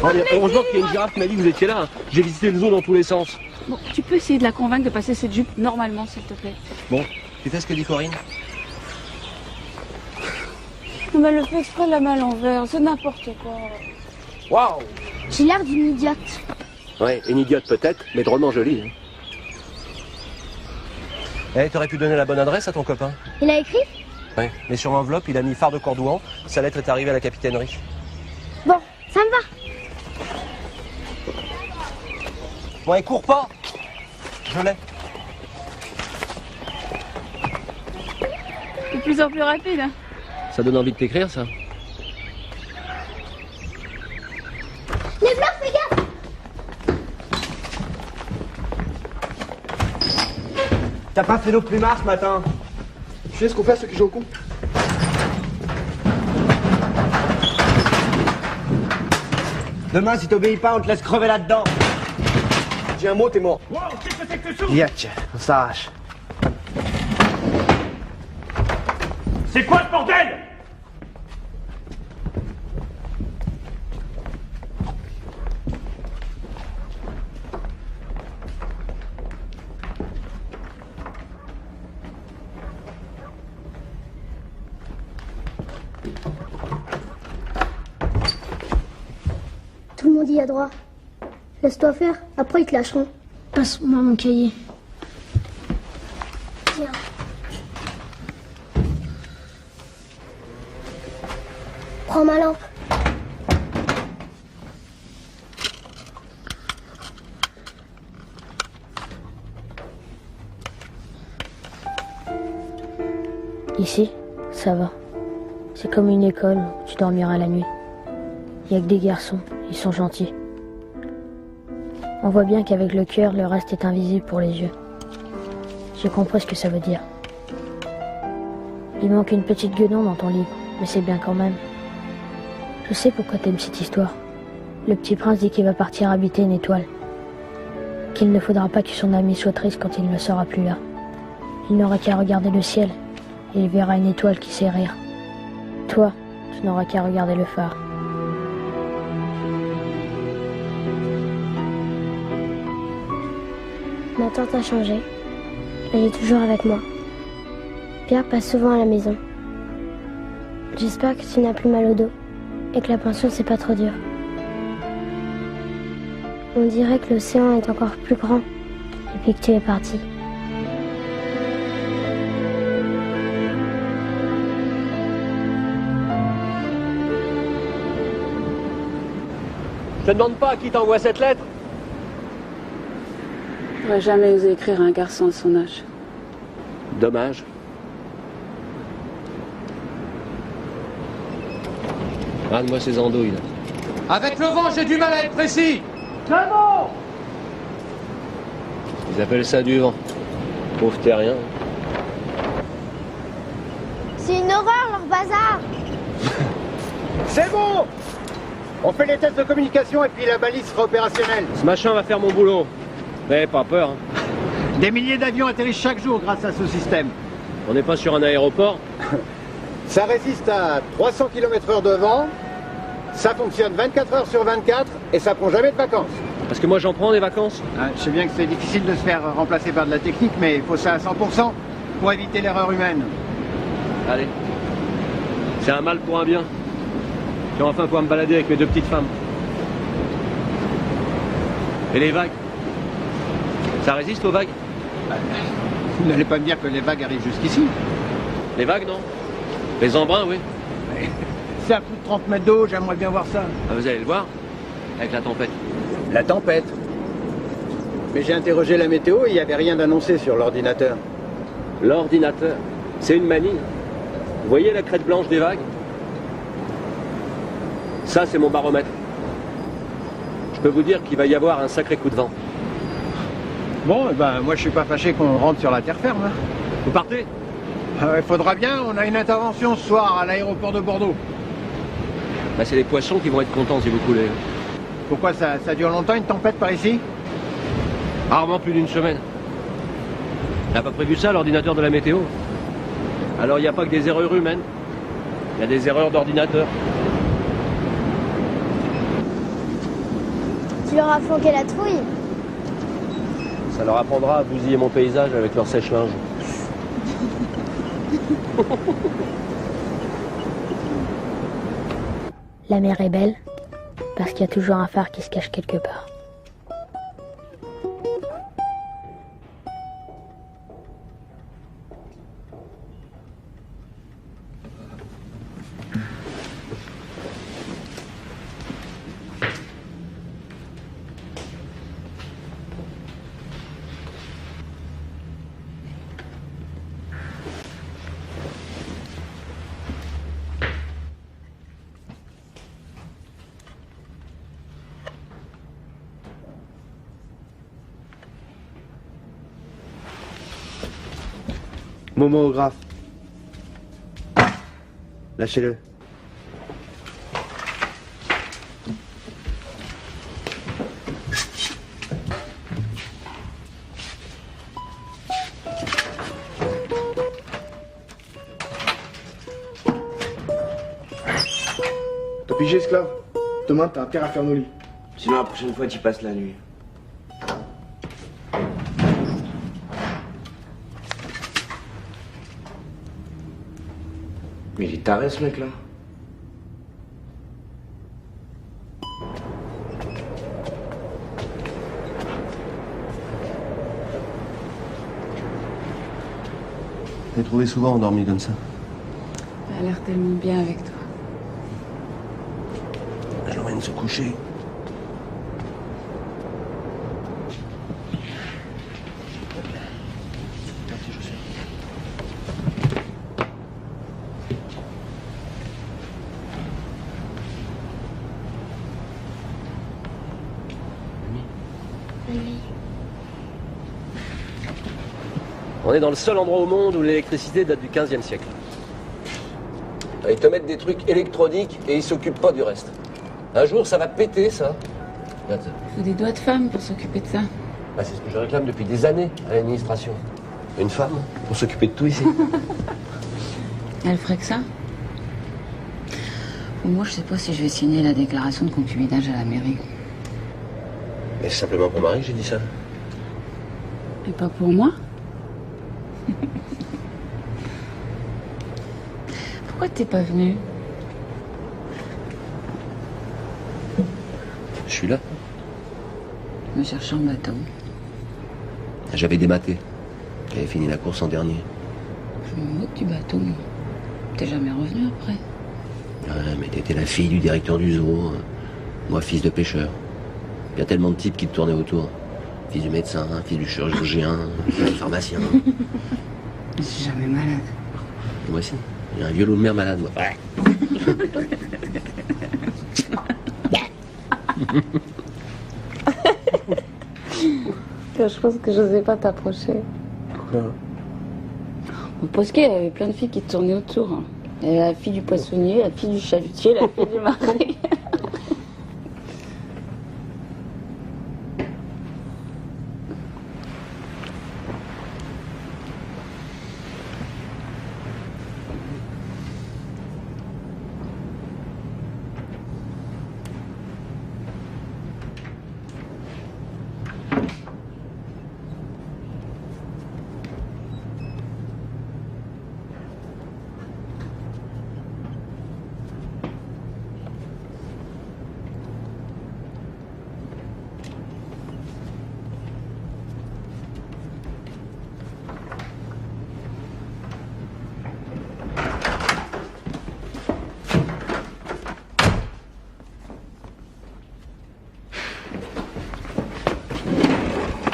Oh, heureusement qu'il y a une girafe qui m'a dit que vous étiez là. J'ai visité le zoo dans tous les sens. Bon, tu peux essayer de la convaincre de passer cette jupe normalement, s'il te plaît. Bon, tu fais ce que dit Corinne? Non, mais elle le fait exprès de la main à l'envers, c'est n'importe quoi. Waouh! J'ai l'air d'une idiote. Ouais, une idiote peut-être, mais drôlement jolie. Hein. Eh, t'aurais pu donner la bonne adresse à ton copain. Il a écrit? Ouais, mais sur l'enveloppe, il a mis phare de Cordouan. Sa lettre est arrivée à la capitainerie. Bon, ça me va. Bon, et cours pas! Je l'ai. De plus en plus rapide, hein. Ça donne envie de t'écrire, ça. Les fleurs, fais gaffe! T'as pas fait nos plumards ce matin? Tu sais ce qu'on fait à ceux qui jouent au con? Demain, si t'obéis pas, on te laisse crever là-dedans. Dis un mot, t'es mort. Wow, qu'est-ce que c'est que ce Yac, on s'arrache. C'est quoi ce bordel? Tout le monde y a droit. Laisse-toi faire, après ils te lâcheront. Passe-moi mon cahier. Tiens. Prends ma lampe. Ici, ça va. C'est comme une école où tu dormiras la nuit. Il y a que des garçons, ils sont gentils. On voit bien qu'avec le cœur, le reste est invisible pour les yeux. J'ai compris ce que ça veut dire. Il manque une petite guenon dans ton livre, mais c'est bien quand même. Je sais pourquoi t'aimes cette histoire. Le petit prince dit qu'il va partir habiter une étoile. Qu'il ne faudra pas que son ami soit triste quand il ne sera plus là. Il n'aura qu'à regarder le ciel, et il verra une étoile qui sait rire. Toi, tu n'auras qu'à regarder le phare. Ma tante a changé. Elle est toujours avec moi. Pierre passe souvent à la maison. J'espère que tu n'as plus mal au dos et que la pension c'est pas trop dur. On dirait que l'océan est encore plus grand depuis que tu es parti. Je te demande pas à qui t'envoie cette lettre. J'aurais jamais osé écrire à un garçon de son âge. Dommage. Regarde-moi ces andouilles, là. Avec le vent, j'ai du mal à être précis. Ils appellent ça du vent. Pauvre terrien. C'est une horreur leur bazar. C'est bon! On fait les tests de communication et puis la balise sera opérationnelle. Ce machin va faire mon boulot. N'ayez pas peur. Hein. Des milliers d'avions atterrissent chaque jour grâce à ce système. On n'est pas sur un aéroport. Ça résiste à 300 km/h de vent, ça fonctionne 24 heures sur 24 et ça prend jamais de vacances. Parce que moi j'en prends des vacances. Je sais bien que c'est difficile de se faire remplacer par de la technique, mais il faut ça à 100% pour éviter l'erreur humaine. Allez. C'est un mal pour un bien. Je vais enfin pouvoir me balader avec mes 2 petites femmes. Et les vagues? Ça résiste aux vagues? Vous n'allez pas me dire que les vagues arrivent jusqu'ici? Les vagues, non? Les embruns, oui. C'est à plus de 30 mètres d'eau, j'aimerais bien voir ça. Ah, vous allez le voir? Avec la tempête. La tempête? Mais j'ai interrogé la météo et il n'y avait rien d'annoncé sur l'ordinateur. L'ordinateur? C'est une manie. Vous voyez la crête blanche des vagues? Ça, c'est mon baromètre. Je peux vous dire qu'il va y avoir un sacré coup de vent. Bon, eh ben, moi je suis pas fâché qu'on rentre sur la terre ferme. Hein. Vous partez? Il faudra bien, on a une intervention ce soir à l'aéroport de Bordeaux. Bah, c'est les poissons qui vont être contents si vous coulez. Pourquoi ça dure longtemps une tempête par ici? Rarement plus d'une semaine. T'as pas prévu ça, l'ordinateur de la météo? Alors il n'y a pas que des erreurs humaines. Il y a des erreurs d'ordinateur. Tu leur as flanqué la trouille? Ça leur apprendra à bousiller mon paysage avec leur sèche-linge. La mer est belle, parce qu'il y a toujours un phare qui se cache quelque part. Momo au graphe. Lâchez-le. T'as pigé, esclave? Demain, t'as intérêt à faire nos lits. Sinon, la prochaine fois, tu passes la nuit. Mais il est taré, ce mec-là. T'es trouvé souvent endormi comme ça? Elle a l'air tellement bien avec toi. Elle emmène se coucher. On est dans le seul endroit au monde où l'électricité date du 15e siècle. Ils te mettent des trucs électroniques et ils s'occupent pas du reste. Un jour, ça va péter, ça. Regarde ça. Il faut des doigts de femme pour s'occuper de ça. Bah, c'est ce que je réclame depuis des années à l'administration. Une femme pour s'occuper de tout ici. Elle ferait que ça? Moi, je sais pas si je vais signer la déclaration de concubinage à la mairie. Mais c'est simplement pour Marie que j'ai dit ça. Et pas pour moi? Pourquoi t'es pas venu? Je suis là. Me chercher en bateau. J'avais dématé. J'avais fini la course en dernier. Je me moque du bateau. T'es jamais revenu après? Ouais, mais t'étais la fille du directeur du zoo. Moi, fils de pêcheur. Il y a tellement de types qui te tournaient autour. Fils du médecin, fils du chirurgien, fils du pharmacien. Je suis jamais malade. Moi aussi. Il y a un vieux loup de mer malade, moi. Ouais. Je pense que je n'osais pas t'approcher. Pourquoi? Parce qu'il y avait plein de filles qui tournaient autour. Et la fille du poissonnier, la fille du chalutier, la fille du mari.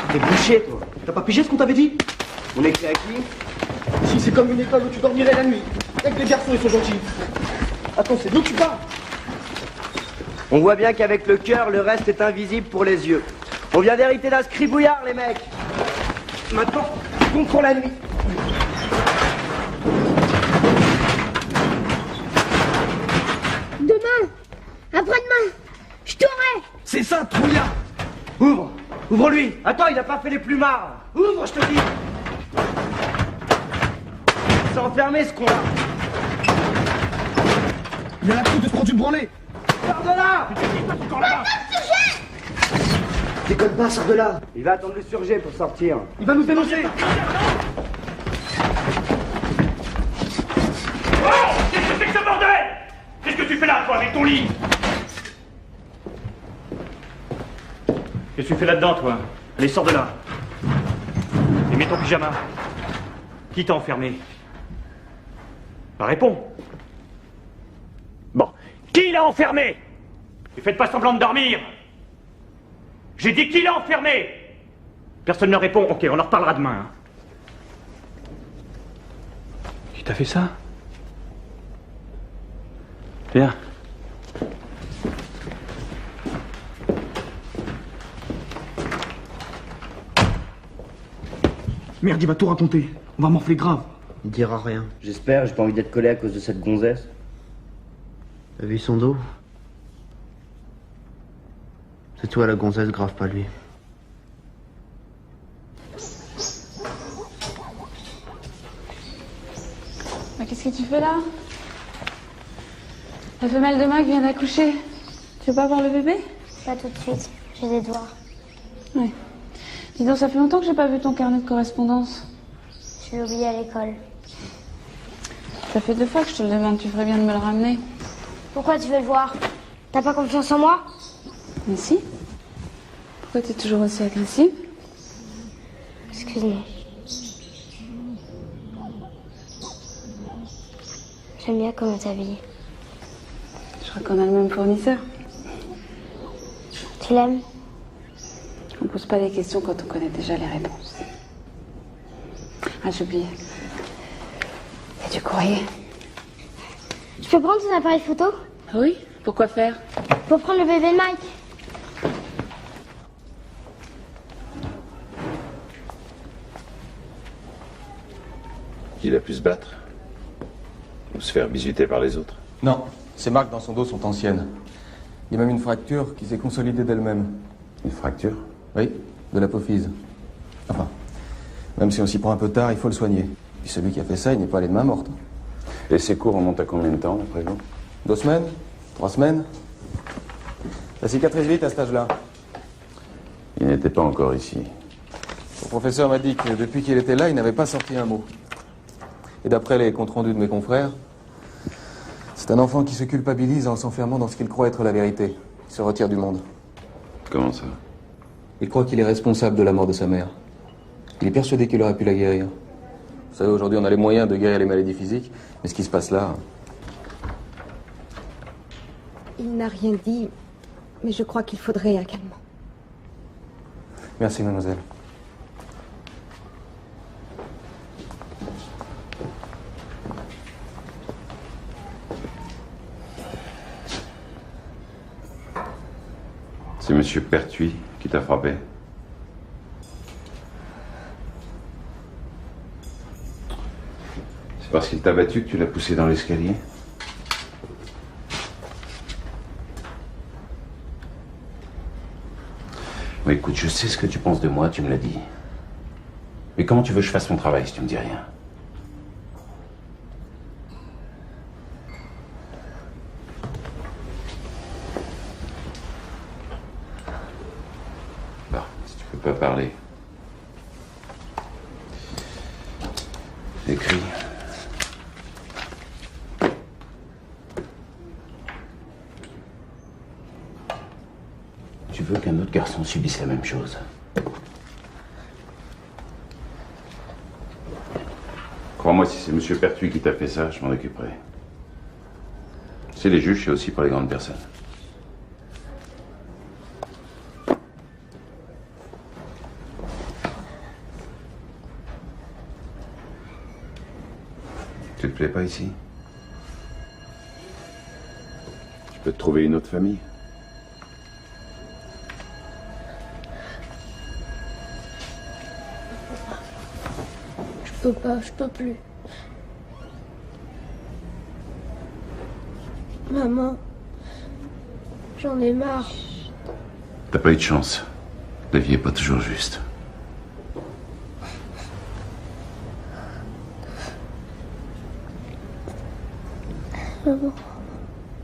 T'es bouché, toi. T'as pas pigé ce qu'on t'avait dit? On est écrit à qui? Si c'est comme une école où tu dormirais la nuit. Avec les garçons, ils sont gentils. Attends, c'est d'où tu parles? On voit bien qu'avec le cœur, le reste est invisible pour les yeux. On vient d'hériter d'un scribouillard, les mecs. Maintenant, compte pour la nuit. Demain, après-demain, je t'aurai. C'est ça, trouillard. Ouvre. Ouvre-lui. Attends, il a pas fait les plumards. Ouvre, je te dis. C'est enfermé, ce con-là. Il a la coupe de se prendre une branlée. Sors de là. Déconne pas, sors de là. Il va attendre le surgé pour sortir. Il va nous dénoncer. Qu'est-ce que c'est que ce bordel? Qu'est-ce que tu fais là, toi, avec ton lit? Qu'est-ce que tu fais là-dedans, toi? Allez, sors de là. Et mets ton pyjama. Qui t'a enfermé? Bah, réponds. Bon. Qui l'a enfermé? Et faites pas semblant de dormir. J'ai dit qui l'a enfermé? Personne ne répond. Ok, on en reparlera demain. Hein. Qui t'a fait ça? Viens. Merde, il va tout raconter. On va morfler grave. Il dira rien. J'espère, j'ai pas envie d'être collé à cause de cette gonzesse. T'as vu son dos? C'est toi la gonzesse, grave pas lui. Mais qu'est-ce que tu fais là? La femelle de Mac vient d'accoucher. Tu veux pas voir le bébé? Pas tout de suite, j'ai des devoirs. Oui. Dis donc, ça fait longtemps que j'ai pas vu ton carnet de correspondance. Je l'ai oublié à l'école. Ça fait 2 fois que je te le demande, tu ferais bien de me le ramener. Pourquoi tu veux le voir? T'as pas confiance en moi? Mais si. Pourquoi t'es toujours aussi agressive? Excuse-moi. J'aime bien comment t'habilles. Je crois qu'on a le même fournisseur. Tu l'aimes? On pose pas des questions quand on connaît déjà les réponses. Ah, j'ai oublié. Et du courrier. Je peux prendre ton appareil photo? Oui, pourquoi faire? Pour prendre le bébé de Mike. Il a pu se battre? Ou se faire bisuter par les autres? Non, ces marques dans son dos sont anciennes. Il y a même une fracture qui s'est consolidée d'elle-même. Une fracture? Oui, de l'apophyse. Enfin, même si on s'y prend un peu tard, il faut le soigner. Puis celui qui a fait ça, il n'est pas allé de main morte. Et ces cours remontent à combien de temps, d'après vous? 2 semaines? 3 semaines? Ça cicatrise vite à cet âge-là. Il n'était pas encore ici. Le professeur m'a dit que depuis qu'il était là, il n'avait pas sorti un mot. Et d'après les comptes rendus de mes confrères, c'est un enfant qui se culpabilise en s'enfermant dans ce qu'il croit être la vérité. Il se retire du monde. Comment ça? Il croit qu'il est responsable de la mort de sa mère. Il est persuadé qu'il aurait pu la guérir. Vous savez, aujourd'hui, on a les moyens de guérir les maladies physiques, mais ce qui se passe là... Il n'a rien dit, mais je crois qu'il faudrait un calmant. Merci, mademoiselle. C'est monsieur Pertuis qui t'a frappé? C'est parce qu'il t'a battu que tu l'as poussé dans l'escalier? Bon, écoute, je sais ce que tu penses de moi, tu me l'as dit. Mais comment tu veux que je fasse mon travail si tu me dis rien? Bon, si tu peux pas parler. Écris. Tu veux qu'un autre garçon subisse la même chose? Crois-moi, si c'est M. Pertuis qui t'a fait ça, je m'en occuperai. C'est les juges, c'est aussi pour les grandes personnes. Tu te plais pas ici? Je peux te trouver une autre famille. Je peux pas, je peux plus. Maman, j'en ai marre. T'as pas eu de chance. La vie est pas toujours juste. Maman,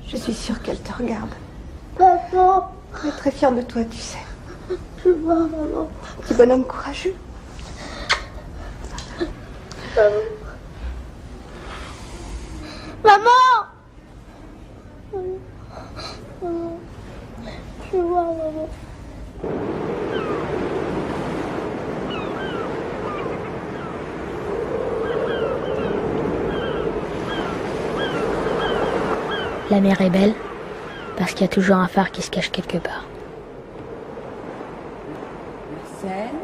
je suis sûre qu'elle te regarde. Maman, Elle est très fière de toi, tu sais. je vois, maman. Petit bonhomme courageux. Maman. Maman, je vois, maman. La mer est belle, parce qu'il y a toujours un phare qui se cache quelque part. La Seine,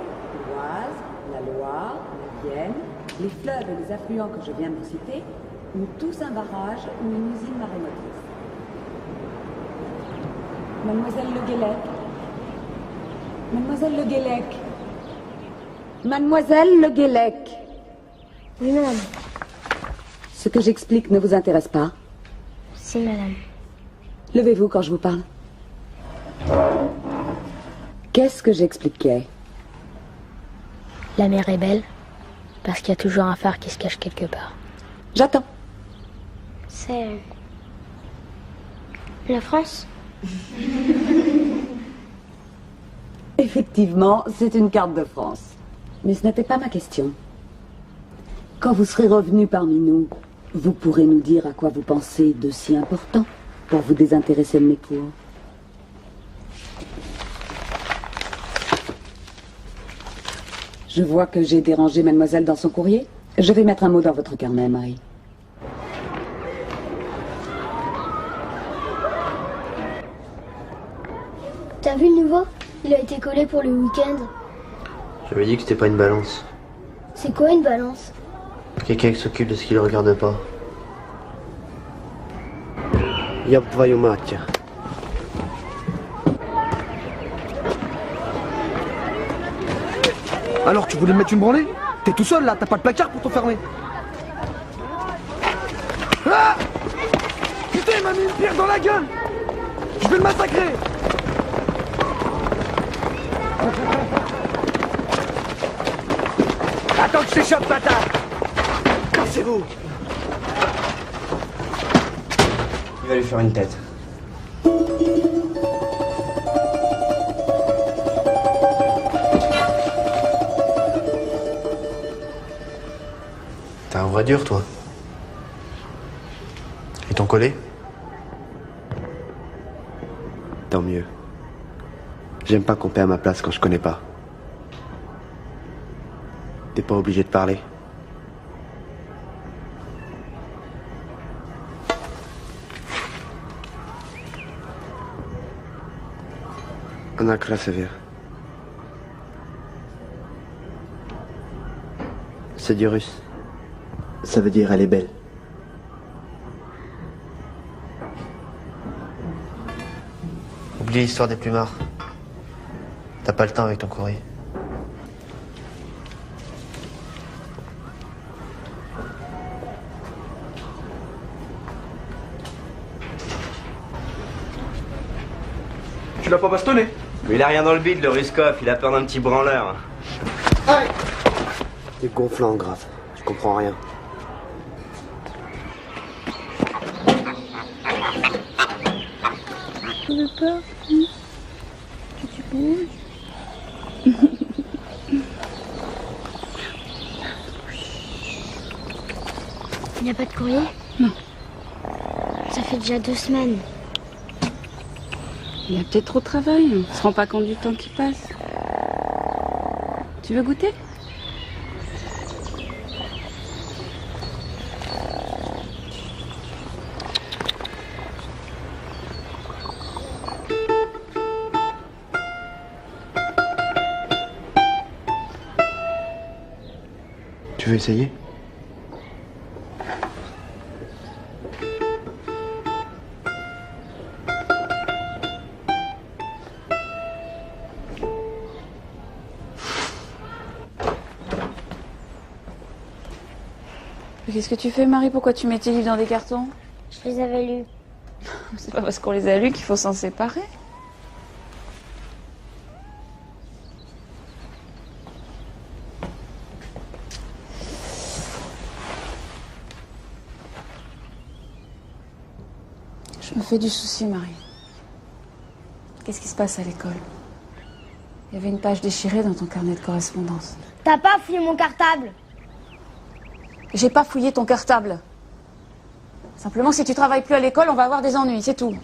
l'Oise, la Loire, la Vienne, les fleuves et les affluents que je viens de citer ont tous un barrage ou une usine marémotrice. Mademoiselle Le Guélec. Mademoiselle Le Guélec. Mademoiselle Le Guélec. Oui, madame. Ce que j'explique ne vous intéresse pas? Si, madame. Levez-vous quand je vous parle. Qu'est-ce que j'expliquais? La mer est belle, parce qu'il y a toujours un phare qui se cache quelque part. J'attends. C'est... la France? Effectivement, c'est une carte de France. Mais ce n'était pas ma question. Quand vous serez revenu parmi nous, vous pourrez nous dire à quoi vous pensez de si important pour vous désintéresser de mes cours. Je vois que j'ai dérangé mademoiselle dans son courrier. Je vais mettre un mot dans votre carnet, Marie. T'as vu le nouveau? Il a été collé pour le week-end. J'avais dit que c'était pas une balance. C'est quoi une balance? Quelqu'un qui s'occupe de ce qui le regarde pas. Yop, твою мать. Alors, tu voulais me mettre une branlée? T'es tout seul là, t'as pas de placard pour t'enfermer. Ah! Putain, il m'a mis une pierre dans la gueule! Je vais le massacrer! Attends que je t'échappe, bâtard! Cassez-vous! Il va lui faire une tête. T'as un vrai dur, toi. Ils t'ont collé? Tant mieux. J'aime pas qu'on paie à ma place quand je connais pas. T'es pas obligé de parler. Она красивая. C'est du russe. Ça veut dire elle est belle. Oublie l'histoire des plumards. T'as pas le temps avec ton courrier. Tu l'as pas bastonné? Mais il a rien dans le bide, le Ruskov, il a peur d'un petit branleur. T'es gonflant, grave. Je comprends rien. Tu veux pas que tu bouges? Il n'y a pas de courrier? Non. Ça fait déjà 2 semaines. Il y a peut-être trop de travail. On se rend pas compte du temps qui passe. Tu veux goûter? Tu veux essayer? Qu'est-ce que tu fais, Marie? Pourquoi tu mets tes livres dans des cartons? Je les avais lus. C'est pas parce qu'on les a lus qu'il faut s'en séparer. Je me fais du souci, Marie. Qu'est-ce qui se passe à l'école? Il y avait une page déchirée dans ton carnet de correspondance. T'as pas fouillé mon cartable? J'ai pas fouillé ton cartable. Simplement, si tu travailles plus à l'école, on va avoir des ennuis, c'est tout.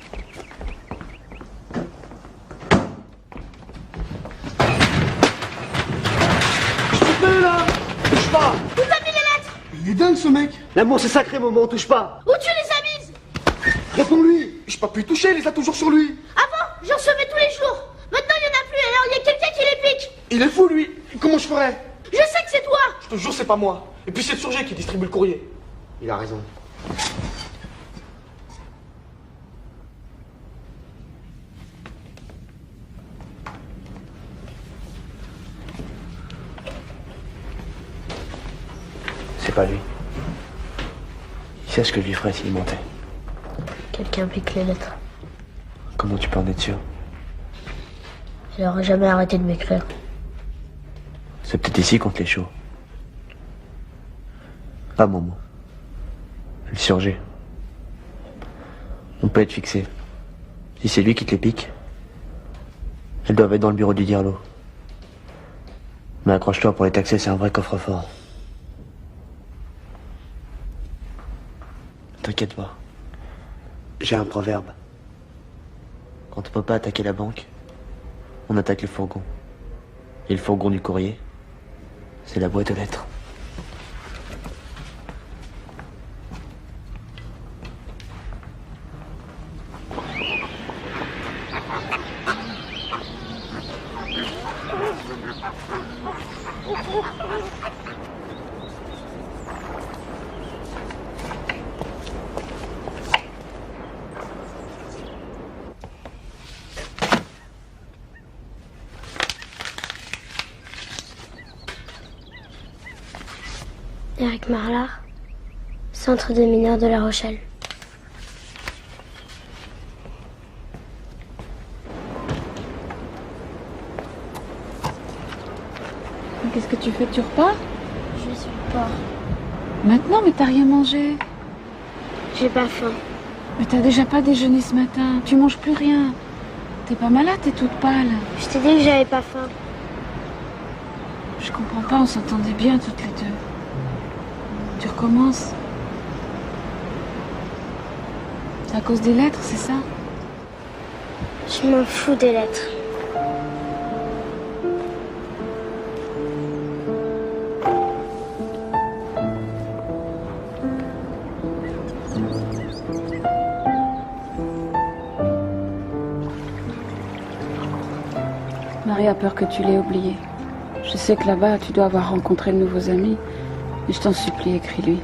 Je te fais là! Touche pas! Où t'as mis les lettres? Il est dingue ce mec! L'amour c'est sacré, Momo, touche pas! Où tu les as mises? Réponds-lui! J'ai pas pu y toucher, il les a toujours sur lui! Avant, j'en recevais tous les jours. Maintenant, il y en a plus, alors il y a quelqu'un qui les pique. Il est fou lui! Comment je ferais? Je sais que c'est toi. Je te jure, c'est pas moi. Et puis c'est le Surgé qui distribue le courrier. Il a raison. C'est pas lui. Il sait ce que je lui ferais s'il mentait. Quelqu'un pique les lettres. Comment tu peux en être sûr? Il n'aurait jamais arrêté de m'écrire. C'est peut-être ici qu'on te les chaud. Ah, Momo. Le Surgé. On peut être fixé. Si c'est lui qui te les pique, elles doivent être dans le bureau du Dirlo. Mais accroche-toi, pour les taxer, c'est un vrai coffre-fort. T'inquiète pas. J'ai un proverbe. Quand on peut pas attaquer la banque, on attaque le fourgon. Et le fourgon du courrier, c'est la boîte aux lettres. Eric Marlard, centre des mineurs de La Rochelle. Qu'est-ce que tu fais? Tu repars? Je suis pas. Maintenant, mais t'as rien mangé. J'ai pas faim. Mais t'as déjà pas déjeuné ce matin. Tu manges plus rien. T'es pas malade, t'es toute pâle. Je t'ai dit que j'avais pas faim. Je comprends pas, on s'entendait bien toutes les deux. Tu recommences. C'est à cause des lettres, c'est ça? Je m'en fous des lettres. Marie a peur que tu l'aies oublié. Je sais que là-bas, tu dois avoir rencontré de nouveaux amis. Mais je t'en supplie, écris-lui.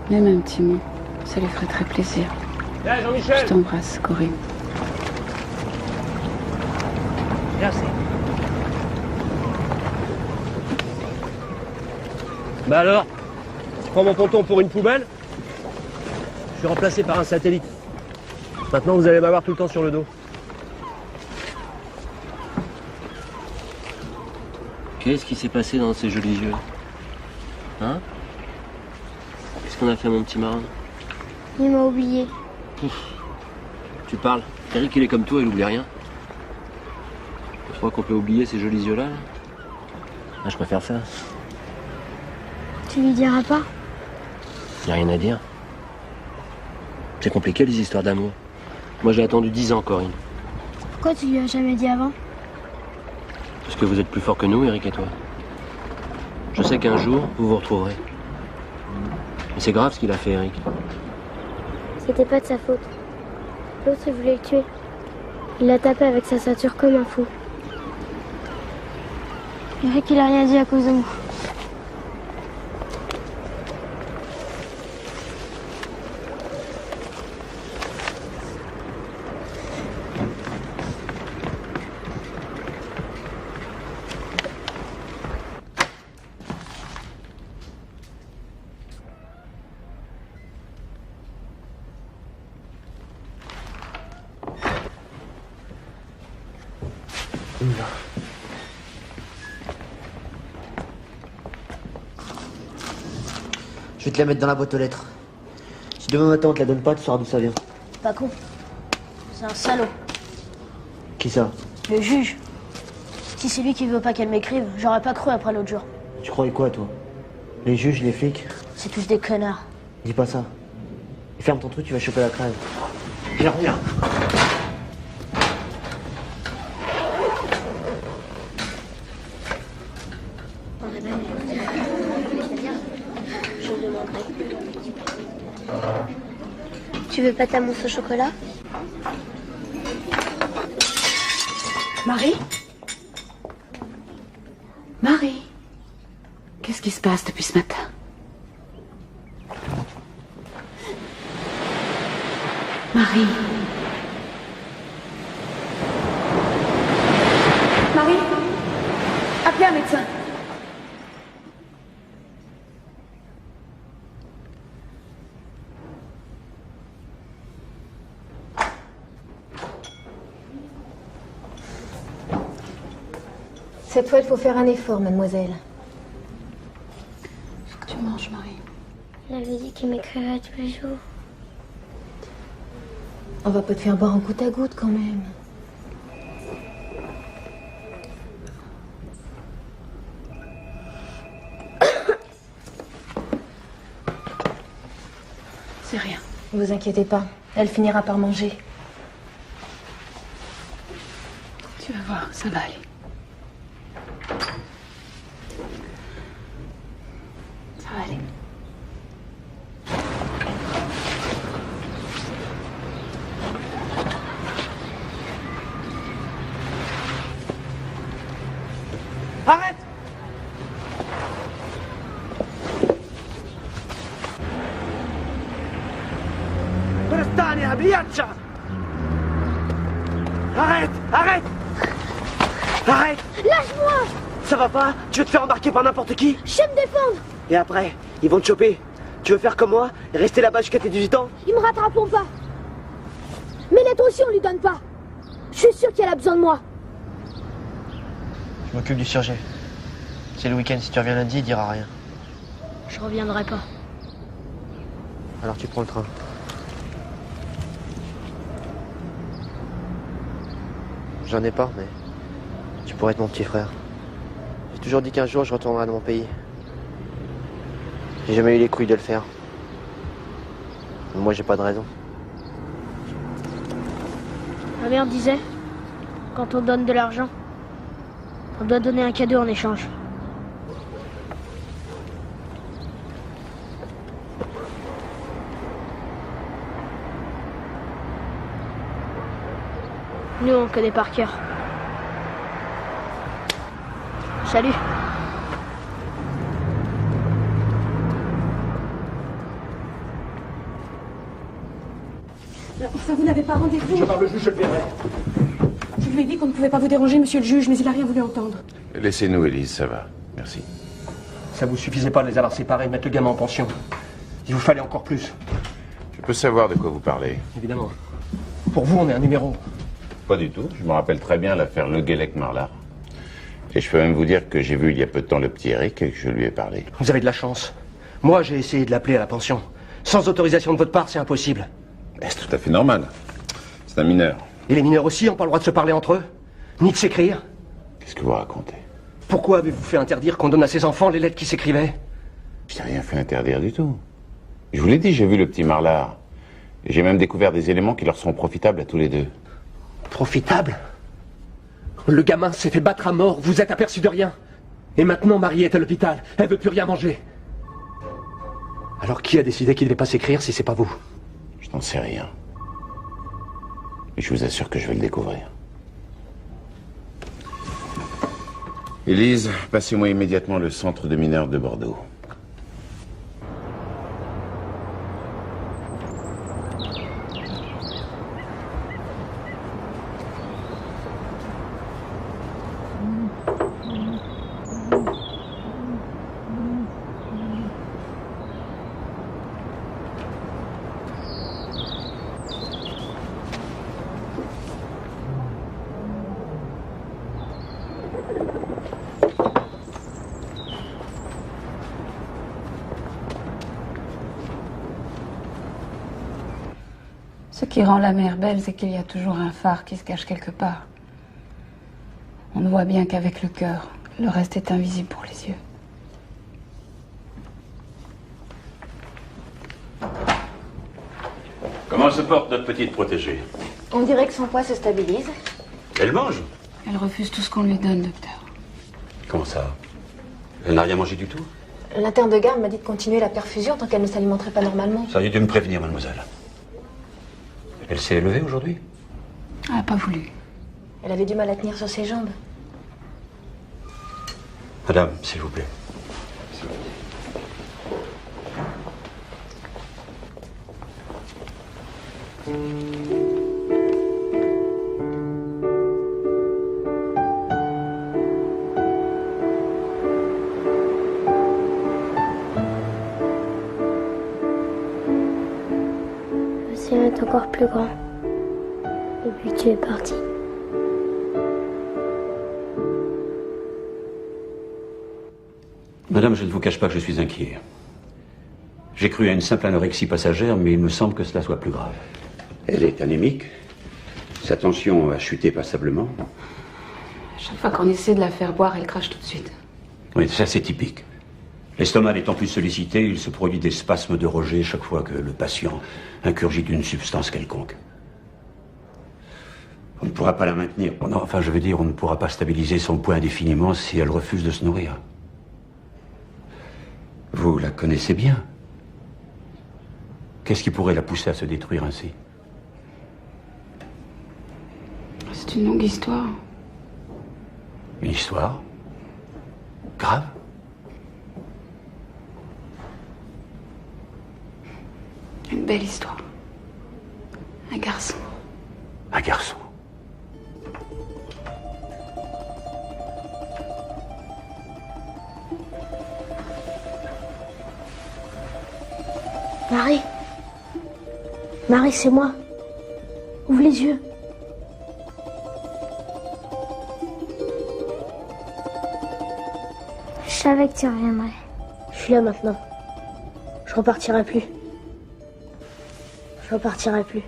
Même un petit mot. Ça lui ferait très plaisir. Viens, Jean-Michel. Je t'embrasse, Corinne. Merci. Bah alors, je prends mon ponton pour une poubelle. Je suis remplacé par un satellite. Maintenant, vous allez m'avoir tout le temps sur le dos. Qu'est-ce qui s'est passé dans ces jolis yeux? Hein? Qu'est-ce qu'on a fait, mon petit marin? Il m'a oublié. Ouf. Tu parles. Eric, il est comme toi, il oublie rien. Tu crois qu'on peut oublier ces jolis yeux-là? Ah, je préfère ça. Tu lui diras pas? Y a rien à dire. C'est compliqué, les histoires d'amour. Moi, j'ai attendu 10 ans, Corinne. Pourquoi tu lui as jamais dit avant? Parce que vous êtes plus fort que nous, Eric et toi. Je sais qu'un jour, vous vous retrouverez. Mais c'est grave ce qu'il a fait, Eric. C'était pas de sa faute. L'autre, il voulait le tuer. Il l'a tapé avec sa ceinture comme un fou. Eric, il a rien dit à cause de moi. Je vais te la mettre dans la boîte aux lettres. Si demain matin on te la donne pas, tu sauras d'où ça vient. Pas con. C'est un salaud. Qui ça? Le juge. Si c'est lui qui veut pas qu'elle m'écrive, j'aurais pas cru après l'autre jour. Tu croyais quoi, toi? Les juges, les flics? C'est tous des connards. Dis pas ça. Et ferme ton truc, tu vas choper la crève. Viens, reviens. Tu veux pas ta mousse au chocolat? Marie? Marie? Qu'est-ce qui se passe depuis ce matin? Marie? Marie? Appelez un médecin. Cette fois, il faut faire un effort, mademoiselle. Faut que tu manges, Marie. Il avait dit qu'il m'écrirait tous les jours. On va pas te faire boire en goutte à goutte, quand même. C'est rien. Ne vous inquiétez pas. Elle finira par manger. Tu vas voir, ça va aller. Ça va aller. Arrête! Restani a biaccia! Arrête! Arrête! Arrête! Lâche-moi! Ça va pas? Tu veux te faire embarquer par n'importe qui? Je sais me défendre! Et après, ils vont te choper. Tu veux faire comme moi et rester là-bas jusqu'à tes 18 ans? Ils me rattraperont pas! Mais lettres aussi, on lui donne pas! Je suis sûre qu'elle a besoin de moi! Je m'occupe du surgé. C'est le week-end, si tu reviens lundi, il dira rien. Je reviendrai pas. Alors tu prends le train. J'en ai pas, mais tu pourrais être mon petit frère. J'ai toujours dit qu'un jour je retournerai dans mon pays. J'ai jamais eu les couilles de le faire. Moi j'ai pas de raison. Ma mère disait, quand on donne de l'argent, on doit donner un cadeau en échange. Nous, on connaît par cœur. Salut. Enfin, vous n'avez pas rendez-vous. Je parle le juge, je le verrai. Je lui ai dit qu'on ne pouvait pas vous déranger, monsieur le juge, mais il n'a rien voulu entendre. Laissez-nous, Élise, ça va. Merci. Ça vous suffisait pas de les avoir séparés, de mettre le gamin en pension. Il vous fallait encore plus. Je peux savoir de quoi vous parlez? Évidemment. Pour vous, on est un numéro. Pas du tout. Je me rappelle très bien l'affaire Le Guellec-Marlard. Et je peux même vous dire que j'ai vu il y a peu de temps le petit Eric et que je lui ai parlé. Vous avez de la chance. Moi, j'ai essayé de l'appeler à la pension. Sans autorisation de votre part, c'est impossible. C'est tout à fait normal. C'est un mineur. Et les mineurs aussi n'ont pas le droit de se parler entre eux? Ni de s'écrire? Qu'est-ce que vous racontez? Pourquoi avez-vous fait interdire qu'on donne à ces enfants les lettres qui s'écrivaient? Je n'ai rien fait interdire du tout. Je vous l'ai dit, j'ai vu le petit Marlard. Et j'ai même découvert des éléments qui leur seront profitables à tous les deux. Profitables? Le gamin s'est fait battre à mort, vous êtes aperçu de rien. Et maintenant, Marie est à l'hôpital, elle veut plus rien manger. Alors qui a décidé qu'il ne devait pas s'écrire si c'est pas vous? Je n'en sais rien. Mais je vous assure que je vais le découvrir. Élise, passez-moi immédiatement le centre de mineurs de Bordeaux. Ce qui rend la mer belle, c'est qu'il y a toujours un phare qui se cache quelque part. On ne voit bien qu'avec le cœur. Le reste est invisible pour les yeux. Comment se porte notre petite protégée? On dirait que son poids se stabilise. Elle mange? Elle refuse tout ce qu'on lui donne, docteur. Comment ça? Elle n'a rien mangé du tout? L'interne de garde m'a dit de continuer la perfusion tant qu'elle ne s'alimenterait pas normalement. Ça aurait dû me prévenir, mademoiselle. Elle s'est levée aujourd'hui? Elle n'a pas voulu. Elle avait du mal à tenir sur ses jambes. Madame, s'il vous plaît. L'océan est encore plus grand depuis que tu es parti. Madame, je ne vous cache pas que je suis inquiet. J'ai cru à une simple anorexie passagère, mais il me semble que cela soit plus grave. Elle est anémique. Sa tension a chuté passablement. Chaque fois qu'on essaie de la faire boire, elle crache tout de suite. Oui, ça c'est typique. L'estomac étant plus sollicité, il se produit des spasmes de rejet chaque fois que le patient ingurgite une substance quelconque. On ne pourra pas la maintenir. Non, enfin, je veux dire, on ne pourra pas stabiliser son poids indéfiniment si elle refuse de se nourrir. Vous la connaissez bien. Qu'est-ce qui pourrait la pousser à se détruire ainsi? C'est une longue histoire. Une histoire? Grave? Une belle histoire. Un garçon. Un garçon. Marie. Marie, c'est moi. Ouvre les yeux. Je savais que tu reviendrais. Je suis là maintenant. Je repartirai plus. Je repartirai plus.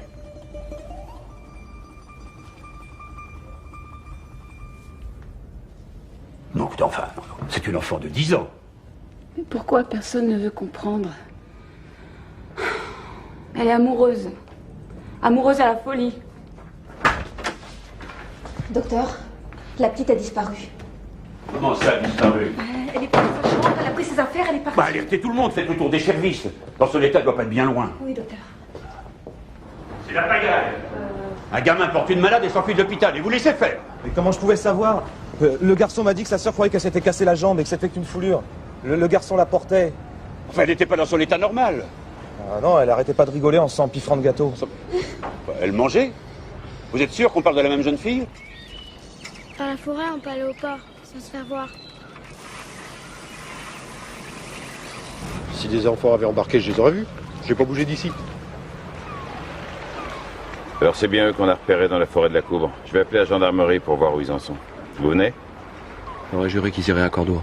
Non, enfin, c'est une enfant de 10 ans. Mais pourquoi personne ne veut comprendre? Elle est amoureuse. Amoureuse à la folie. Docteur, la petite a disparu. Comment ça a disparu? Elle est partie de sa chambre, elle a pris ses affaires, elle est partie. Bah, alertez tout le monde, faites le tour des services. Dans son état, elle doit pas être bien loin. Oui, docteur. C'est la pagaille. Un gamin porte une malade et s'enfuit de l'hôpital, et vous laissez faire. Mais comment je pouvais savoir? Le garçon m'a dit que sa sœur croyait qu'elle s'était cassé la jambe et que c'était qu'une foulure. Le garçon la portait. Enfin, elle n'était pas dans son état normal. Ah non, elle arrêtait pas de rigoler en s'empiffrant de gâteau. Elle mangeait? Vous êtes sûr qu'on parle de la même jeune fille? Par la forêt, on peut aller au port, sans se faire voir. Si des enfants avaient embarqué, je les aurais vus. J'ai pas bougé d'ici. Alors c'est bien eux qu'on a repérés dans la forêt de la Coubre. Je vais appeler la gendarmerie pour voir où ils en sont. Vous venez? J'aurais juré qu'ils iraient à Cordoue.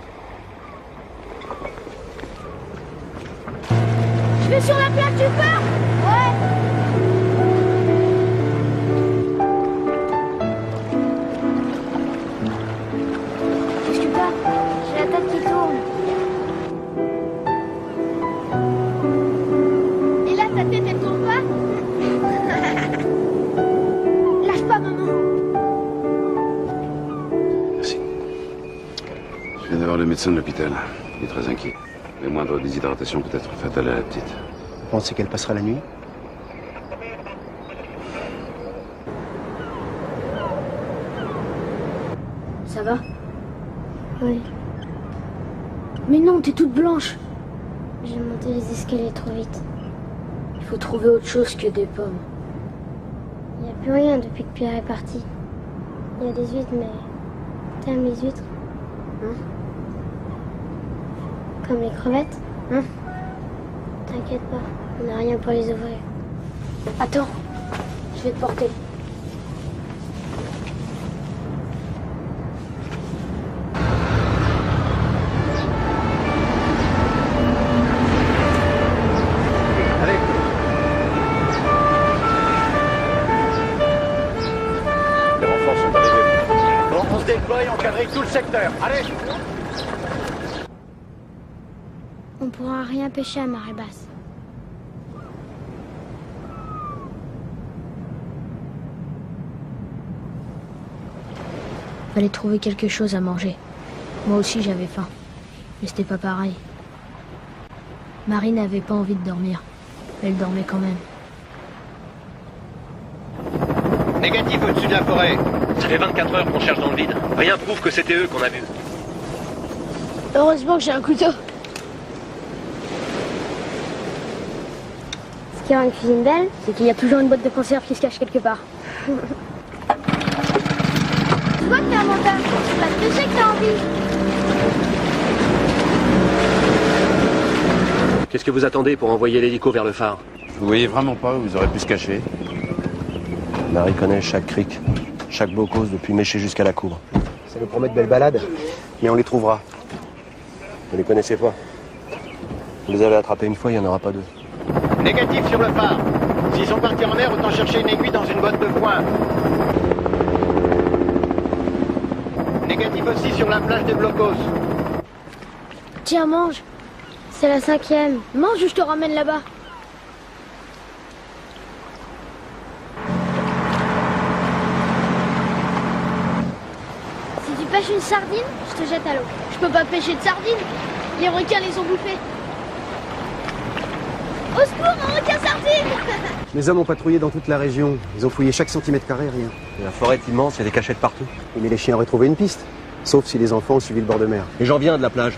Je vais sur la plage du phare. Ouais. Qu'est-ce que t'as? J'ai la tête qui tourne. Et là, ta tête, elle tourne pas? Lâche pas, maman. Merci. Je viens d'avoir le médecin de l'hôpital. Il est très inquiet. La moindre déshydratation peut être fatale à la petite. Vous pensez qu'elle passera la nuit? Ça va? Oui. Mais non, t'es toute blanche. J'ai monté les escaliers trop vite. Il faut trouver autre chose que des pommes. Il n'y a plus rien depuis que Pierre est parti. Il y a des huîtres, mais... T'aimes les huîtres? Hein? Comme les crevettes? Hein? T'inquiète pas, on n'a rien pour les ouvrir. Attends, je vais te porter. Allez. Les renforts sont arrivés. Bon, on se déploie et on quadrille tout le secteur. Allez. On pourra rien pêcher à marée basse. Fallait trouver quelque chose à manger. Moi aussi j'avais faim. Mais c'était pas pareil. Marie n'avait pas envie de dormir. Elle dormait quand même. Négatif au-dessus de la forêt. Ça fait 24 heures qu'on cherche dans le vide. Rien prouve que c'était eux qu'on a vus. Heureusement que j'ai un couteau. Ce qui rend une cuisine belle, C'est qu'il y a toujours une boîte de conserve qui se cache quelque part. tu vois que t'es un menteur. C'est parce que je sais que t'as envie. Qu'est-ce que vous attendez pour envoyer l'hélico vers le phare? Vous voyez vraiment pas où vous aurez pu se cacher? Marie connaît chaque crique, chaque bocause depuis Méché jusqu'à la cour. Ça nous promet de belles balades, mais on les trouvera. Vous les connaissez pas. Vous les avez attrapés une fois, il n'y en aura pas deux. Négatif sur le phare. S'ils sont partis en mer, autant chercher une aiguille dans une botte de foin. Négatif aussi sur la plage des Blocos. Tiens, mange. C'est la 5e. Mange ou je te ramène là-bas. Si tu pêches une sardine, je te jette à l'eau. Je peux pas pêcher de sardines. Les requins les ont bouffés. Au secours, un requin sardine. Les hommes ont patrouillé dans toute la région. Ils ont fouillé chaque centimètre carré, rien. Et la forêt est immense, il y a des cachettes partout. Mais les chiens auraient trouvé une piste. Sauf si les enfants ont suivi le bord de mer. Et j'en viens de la plage.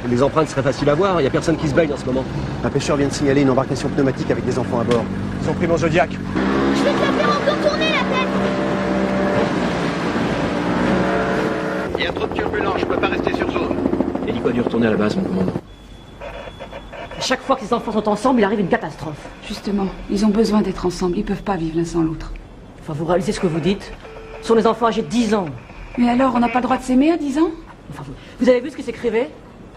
Les empreintes seraient faciles à voir, il n'y a personne qui se baigne en ce moment. Un pêcheur vient de signaler une embarcation pneumatique avec des enfants à bord. Ils ont pris mon Zodiac. Je vais te la faire encore tourner la tête. Il y a trop de turbulence, je peux pas rester sur zone. L'hélico a dû retourner à la base, mon commandant. À chaque fois que les enfants sont ensemble, il arrive une catastrophe. Justement, ils ont besoin d'être ensemble. Ils peuvent pas vivre l'un sans l'autre. Enfin, vous réalisez ce que vous dites? Ce sont des enfants âgés de 10 ans. Mais alors, on n'a pas le droit de s'aimer à 10 ans? Enfin, vous avez vu ce qui s'écrivait?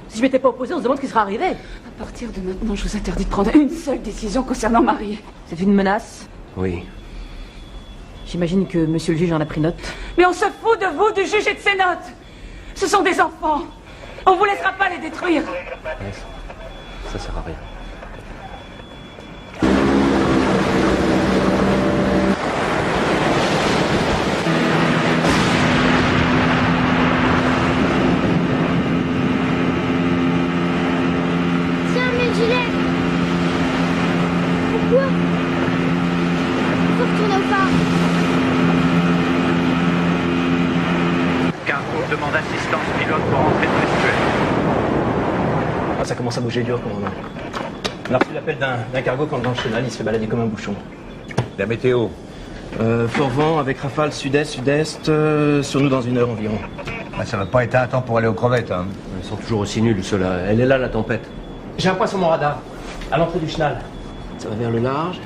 Si je m'étais pas opposé, on se demande ce qui serait arrivé. À partir de maintenant, je vous interdis de prendre une seule décision concernant Marie. C'est une menace? Oui. J'imagine que monsieur le juge en a pris note. Mais on se fout de vous, du juge et de ses notes. Ce sont des enfants. On vous laissera pas les détruire. Ça sert à rien. Tiens, mets le gilet. Pourquoi? Faut retourner au phare. Cargo demande assistance pilote pour rentrer dans l'estuaire. Ah, ça commence à bouger dur, commandant. On a reçu l'appel d'un cargo quand dans le chenal, il se fait balader comme un bouchon. La météo. Fort vent avec rafale sud-est, sur nous dans 1 heure environ. Ah, ça va pas être un temps pour aller aux crevettes, hein. Ils sont toujours aussi nuls, ceux-là. Elle est là, la tempête. J'ai un point sur mon radar, à l'entrée du chenal. Ça va vers le large.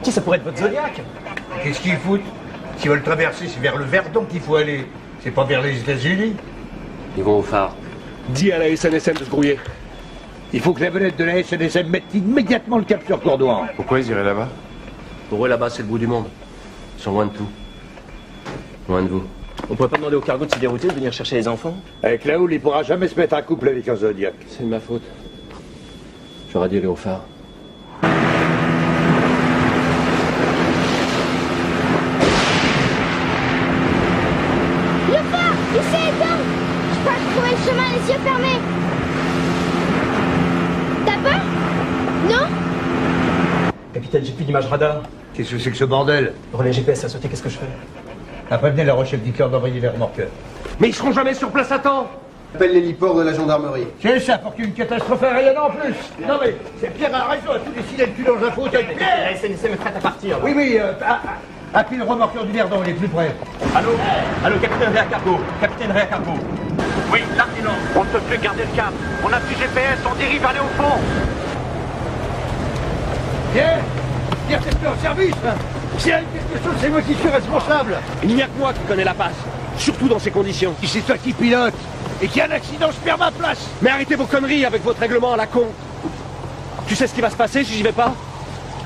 Tiens, ça pourrait être votre Zodiac. Qu'est-ce qu'ils foutent? S'ils veulent traverser, c'est vers le Verdon qu'il faut aller. C'est pas vers les États-Unis? Ils vont au phare. Dis à la SNSM de se grouiller. Il faut que la vedette de la SNSM mette immédiatement le cap sur Cordouan. Pourquoi ils iraient là-bas? Pour eux, là-bas, c'est le bout du monde. Ils sont loin de tout. Loin de vous. On pourrait pas demander au cargo de se dérouter, de venir chercher les enfants? Avec la houle, il pourra jamais se mettre en couple avec un Zodiac. C'est de ma faute. J'aurais dû aller au phare. Le phare, il s'est éteint. Je peux retrouver le chemin les yeux fermés. T'as peur? Non? Capitaine, j'ai plus d'image radar. Qu'est-ce que c'est que ce bordel? Le relais GPS a sauté, qu'est-ce que je fais? Après, venez la Rochelle d'Icœur d'envoyer les remorqueurs. Mais ils seront jamais sur place à temps. Appelle l'héliport de la gendarmerie. C'est ça, pour qu'il y ait une catastrophe aérienne en plus. Non mais, c'est Pierre a raison, à tous les signes cul dans un fauteuil. Pierre! La SNSM est prête à partir. Là. Oui, appelle le remorqueur du Verdon, il est plus près. Allô? Allô, capitaine Réa Cargo. Capitaine Réa Cargo. Oui, là, silence. On ne peut plus garder le cap. On n'a plus GPS, on dérive, allez au fond. Pierre, c'est plus en service. S'il y a quelque chose, c'est moi qui suis responsable. Il n'y a que moi qui connais la passe. Surtout dans ces conditions. Si c'est toi qui pilote et qu'il y a un accident, je perds ma place. Mais arrêtez vos conneries avec votre règlement à la con. Tu sais ce qui va se passer si j'y vais pas?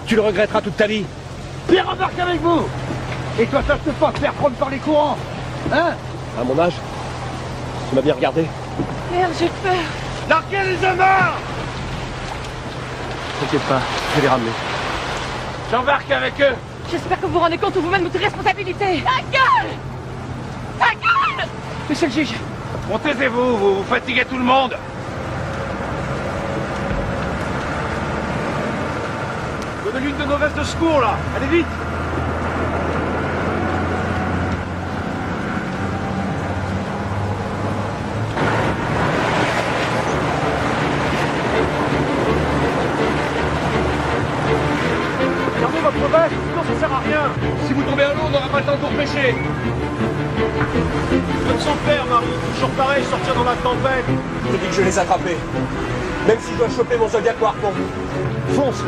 Tu le regretteras toute ta vie. Pierre embarque avec vous. Et toi, ça ne peut pas te faire prendre par les courants. Hein? À mon âge, tu m'as bien regardé. Merde, j'ai peur. Larguez les amarres. T'inquiète pas, je vais les ramener. J'embarque avec eux. J'espère que vous vous rendez compte vous-même de votre responsabilité. Ta gueule! Ta gueule! Monsieur le juge. Bon, taisez-vous, vous fatiguez tout le monde. Donnez l'une de nos vestes de secours, là. Allez vite. Gardez votre veste, sinon ça sert à rien. Si vous tombez à l'eau, on n'aura pas le temps de vous repêcher. Comme son père, Marie. Toujours pareil, sortir dans la tempête. Je te dis que je vais les attraper. Même si je dois choper mon Zodiac au harpon. Fonce.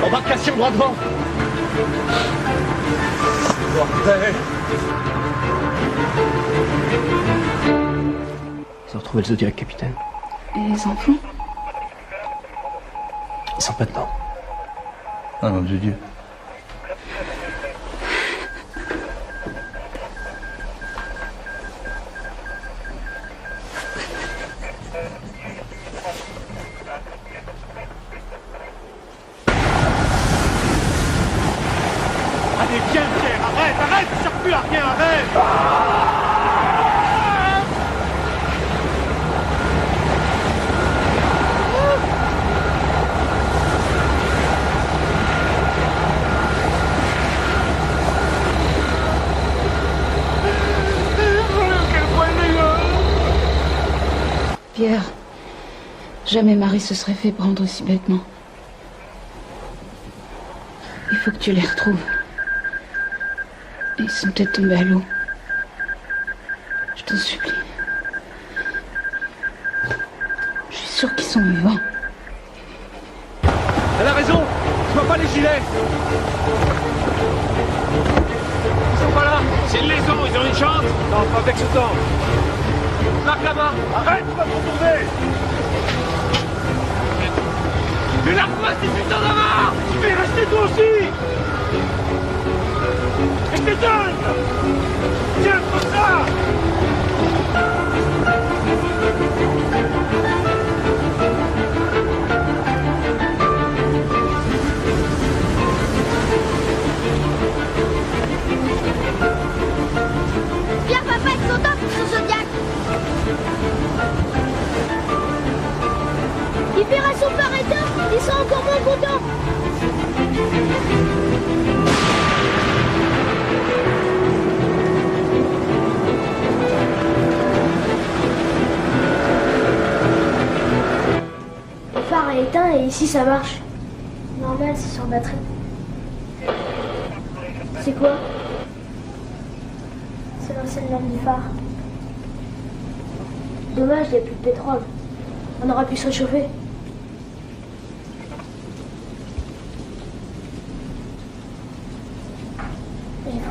Embarcation droit devant. Bordel. Ils ont retrouvé le Zodiac, capitaine. Et les enfants? Ils sont pas dedans. Ah nom de Dieu. Allez, viens, Pierre, arrête, ça sert plus à rien, arrête. Pierre, jamais Marie se serait fait prendre aussi bêtement. Il faut que tu les retrouves. Ils sont peut-être tombés à l'eau. Je t'en supplie. Je suis sûre qu'ils sont vivants. Elle a raison, je vois pas les gilets. Ils sont pas là. C'est une liaison, ils ont une chance. Non, pas avec ce temps. Marc là-bas. Arrête, tu vas te retourner. Mais largue-moi ces putains d'amarres. Tu vais y rester toi aussi. Et je t'étonne. Tiens, comme ça. Pierre va pas être content pour ce Zodiac. Il verra son père éteint, il sera encore moins content. Le phare est éteint et ici ça marche. Normal, c'est sur batterie. C'est quoi? C'est l'ancienne lampe du phare. Dommage, il n'y a plus de pétrole. On aurait pu se réchauffer.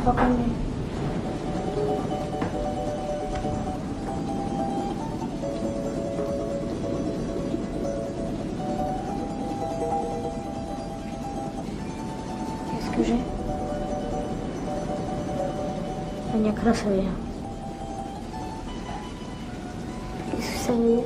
pas comme lui. Qu'est-ce que j'ai? Il n'y a que là, ça veut dire. Qu'est-ce que ça veut dire?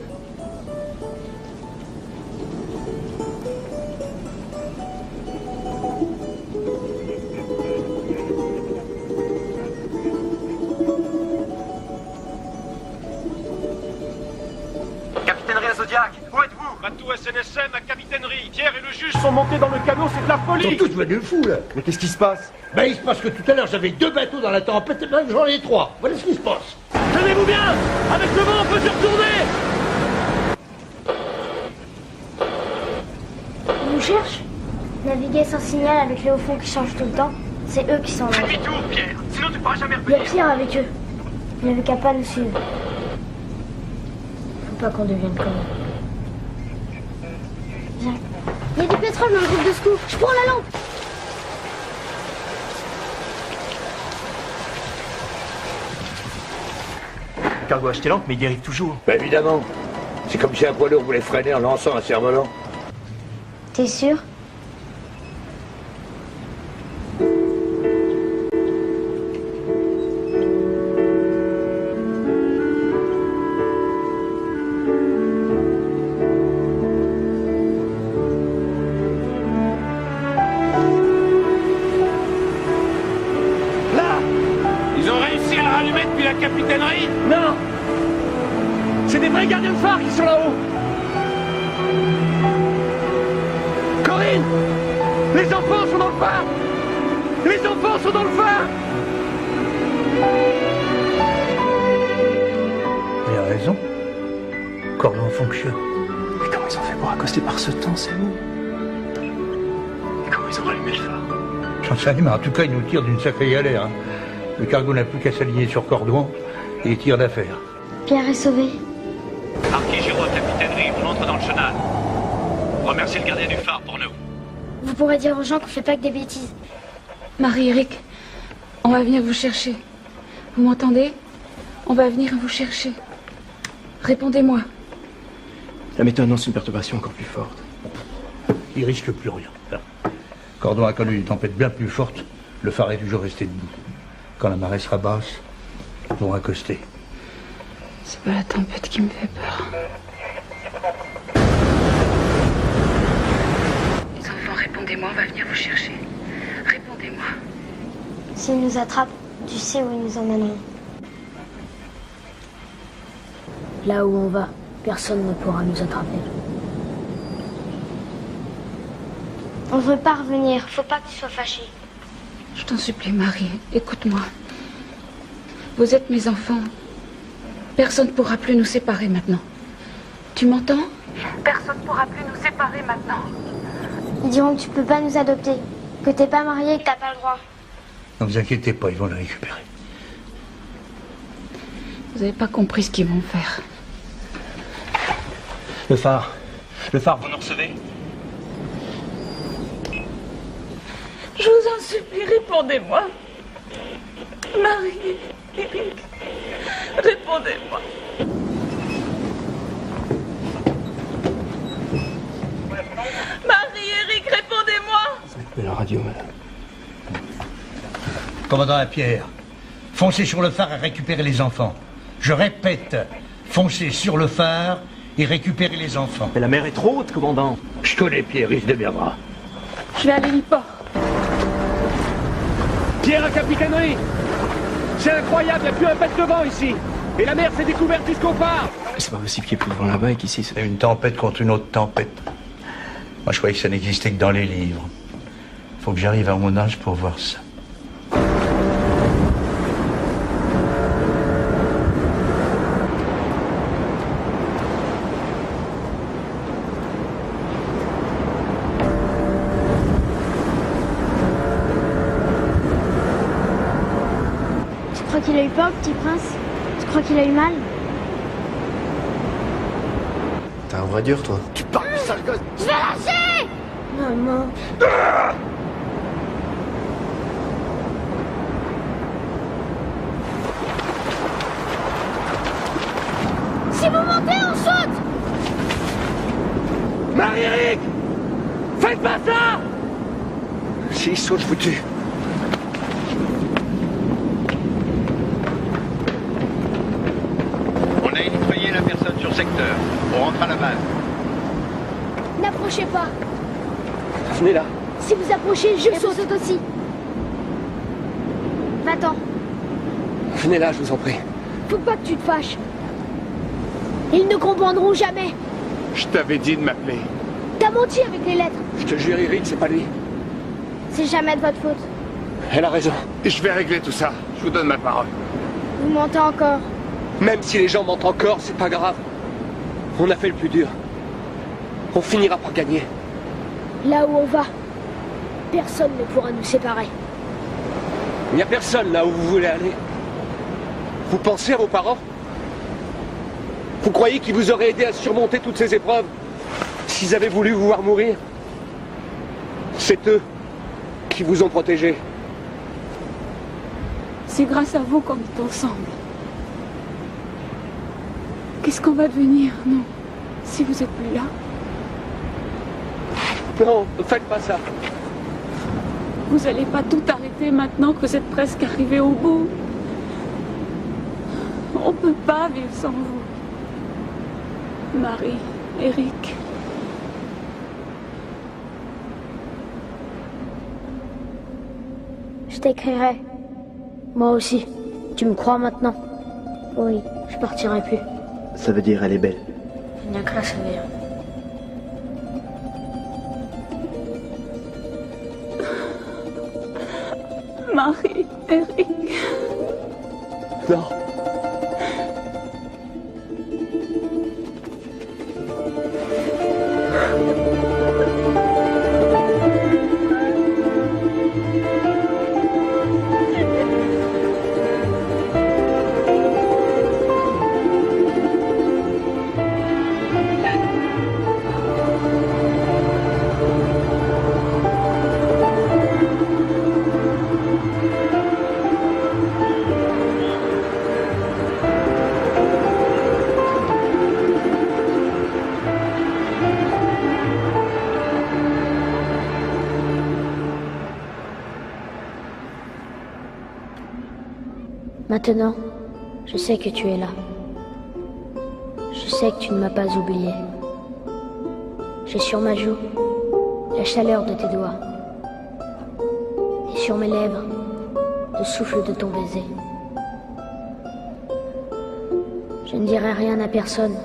Où êtes-vous? Bateau SNSM à capitainerie. Pierre et le juge sont montés dans le canot, c'est de la folie. Ils sont tous devenus fous, là. Mais qu'est-ce qui se passe? Ben, il se passe que tout à l'heure, j'avais 2 bateaux dans la tempête, et ben, j'en ai 3. Voilà ce qui se passe. Tenez-vous bien. Avec le vent, on peut se retourner. Ils nous cherchent? Naviguer sans signal avec les hauts fonds qui changent tout le temps, c'est eux qui sont là. Fais demi-tour, Pierre. Sinon, tu pourras jamais Il y a revenir. Pierre avec eux. Il n'avait qu'à pas nous suivre. Faut pas qu'on devienne comme eux. Viens. Il y a du pétrole dans le groupe de secours. Je prends la lampe. Cargo a acheté l'encre, mais il dérive toujours. Bah évidemment. C'est comme si un poids lourd voulait freiner en lançant un cerf-volant. T'es sûr? Là, ils ont réussi à la rallumer depuis la capitainerie. Non, c'est des vrais gardiens de phare qui sont là-haut. Corinne, les enfants sont dans le phare. Les enfants sont dans le phare. Il a raison. Cordon fonctionne. Mais comment ils ont fait pour accoster par ce temps, c'est où? Et comment ils ont rallumé le phare? J'en sais rien, mais en tout cas, ils nous tirent d'une sacrée galère. Hein. Le cargo n'a plus qu'à s'aligner sur Cordon et il tire d'affaire. Pierre est sauvé. Marquis Giraud à capitainerie, on entre dans le chenal. Remerciez le gardien du phare pour nous. Vous pourrez dire aux gens qu'on fait pas que des bêtises. Marie-Éric, on va venir vous chercher. Vous m'entendez? On va venir vous chercher. Répondez-moi. La météo annonce une perturbation encore plus forte. Il risque plus rien. Cordon a connu une tempête bien plus forte. Le phare est toujours resté debout. Quand la marée sera basse, ils vont accoster. C'est pas la tempête qui me fait peur. Les enfants, répondez-moi, on va venir vous chercher. Répondez-moi. S'ils nous attrapent, tu sais où ils nous emmèneront. Là où on va, personne ne pourra nous attraper. On veut pas revenir, faut pas que tu sois fâché. Je t'en supplie, Marie, écoute-moi. Vous êtes mes enfants. Personne ne pourra plus nous séparer maintenant. Tu m'entends? Personne ne pourra plus nous séparer maintenant. Ils diront que tu peux pas nous adopter, que t'es pas marié et que t'as pas le droit. Ne vous inquiétez pas, ils vont le récupérer. Vous n'avez pas compris ce qu'ils vont faire. Le phare, vous nous recevez? Je vous en supplie, répondez-moi. Marie, Éric, répondez-moi. Marie, Éric, répondez-moi. La radio, madame. Commandant Lapierre, foncez sur le phare et récupérez les enfants. Je répète, foncez sur le phare et récupérez les enfants. Mais la mer est trop haute, commandant. Je connais Pierre, il se démerdera. Je vais à l'héliport. Pierre à capitainerie. C'est incroyable, il n'y a plus un pet de vent ici. Et la mer s'est découverte jusqu'au phare. C'est pas possible qu'il y ait plus de vent là-bas et qu'ici... C'est une tempête contre une autre tempête. Moi, je croyais que ça n'existait que dans les livres. Faut que j'arrive à mon âge pour voir ça. Tu crois qu'il a eu peur, petit prince? Tu crois qu'il a eu mal? T'es un vrai dur, toi. Tu parles, sale gosse! Je vais lâcher! Maman. Eric! Faites pas ça! S'il saute, je vous tue. On a nettoyé la personne sur secteur. On rentre à la base. N'approchez pas. Venez là. Si vous approchez, je saute aussi. Va-t'en. Venez là, je vous en prie. Faut pas que tu te fâches. Ils ne comprendront jamais. Je t'avais dit de m'appeler. T'as menti avec les lettres. Je te jure, Eric, c'est pas lui. C'est jamais de votre faute. Elle a raison. Je vais régler tout ça. Je vous donne ma parole. Vous mentez encore. Même si les gens mentent encore, c'est pas grave. On a fait le plus dur. On finira par gagner. Là où on va, personne ne pourra nous séparer. Il n'y a personne là où vous voulez aller. Vous pensez à vos parents? Vous croyez qu'ils vous auraient aidé à surmonter toutes ces épreuves s'ils avaient voulu vous voir mourir? C'est eux qui vous ont protégé. C'est grâce à vous qu'on est ensemble. Qu'est-ce qu'on va devenir, nous, si vous êtes plus là? Non, ne faites pas ça. Vous allez pas tout arrêter maintenant que vous êtes presque arrivé au bout. On peut pas vivre sans vous. Marie, Eric. Je t'écrirai. Moi aussi. Tu me crois maintenant? Oui, je partirai plus. Ça veut dire elle est belle. Il n'y a que la savoir. Marie, Eric. Non. Maintenant, je sais que tu es là. Je sais que tu ne m'as pas oublié. J'ai sur ma joue la chaleur de tes doigts. Et sur mes lèvres, le souffle de ton baiser. Je ne dirai rien à personne.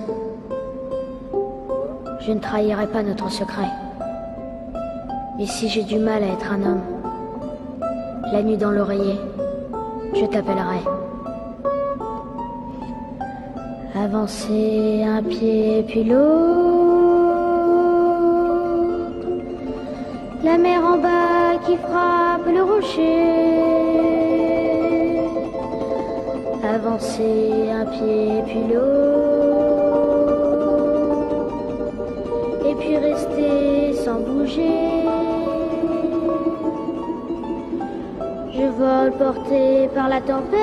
Je ne trahirai pas notre secret. Mais si j'ai du mal à être un homme, la nuit dans l'oreiller, je t'appellerai. Avancer un pied puis l'autre. La mer en bas qui frappe le rocher. Avancer un pied puis l'autre. Et puis rester sans bouger. Je vole porté par la tempête.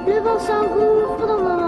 Le vent s'engouffre dans mon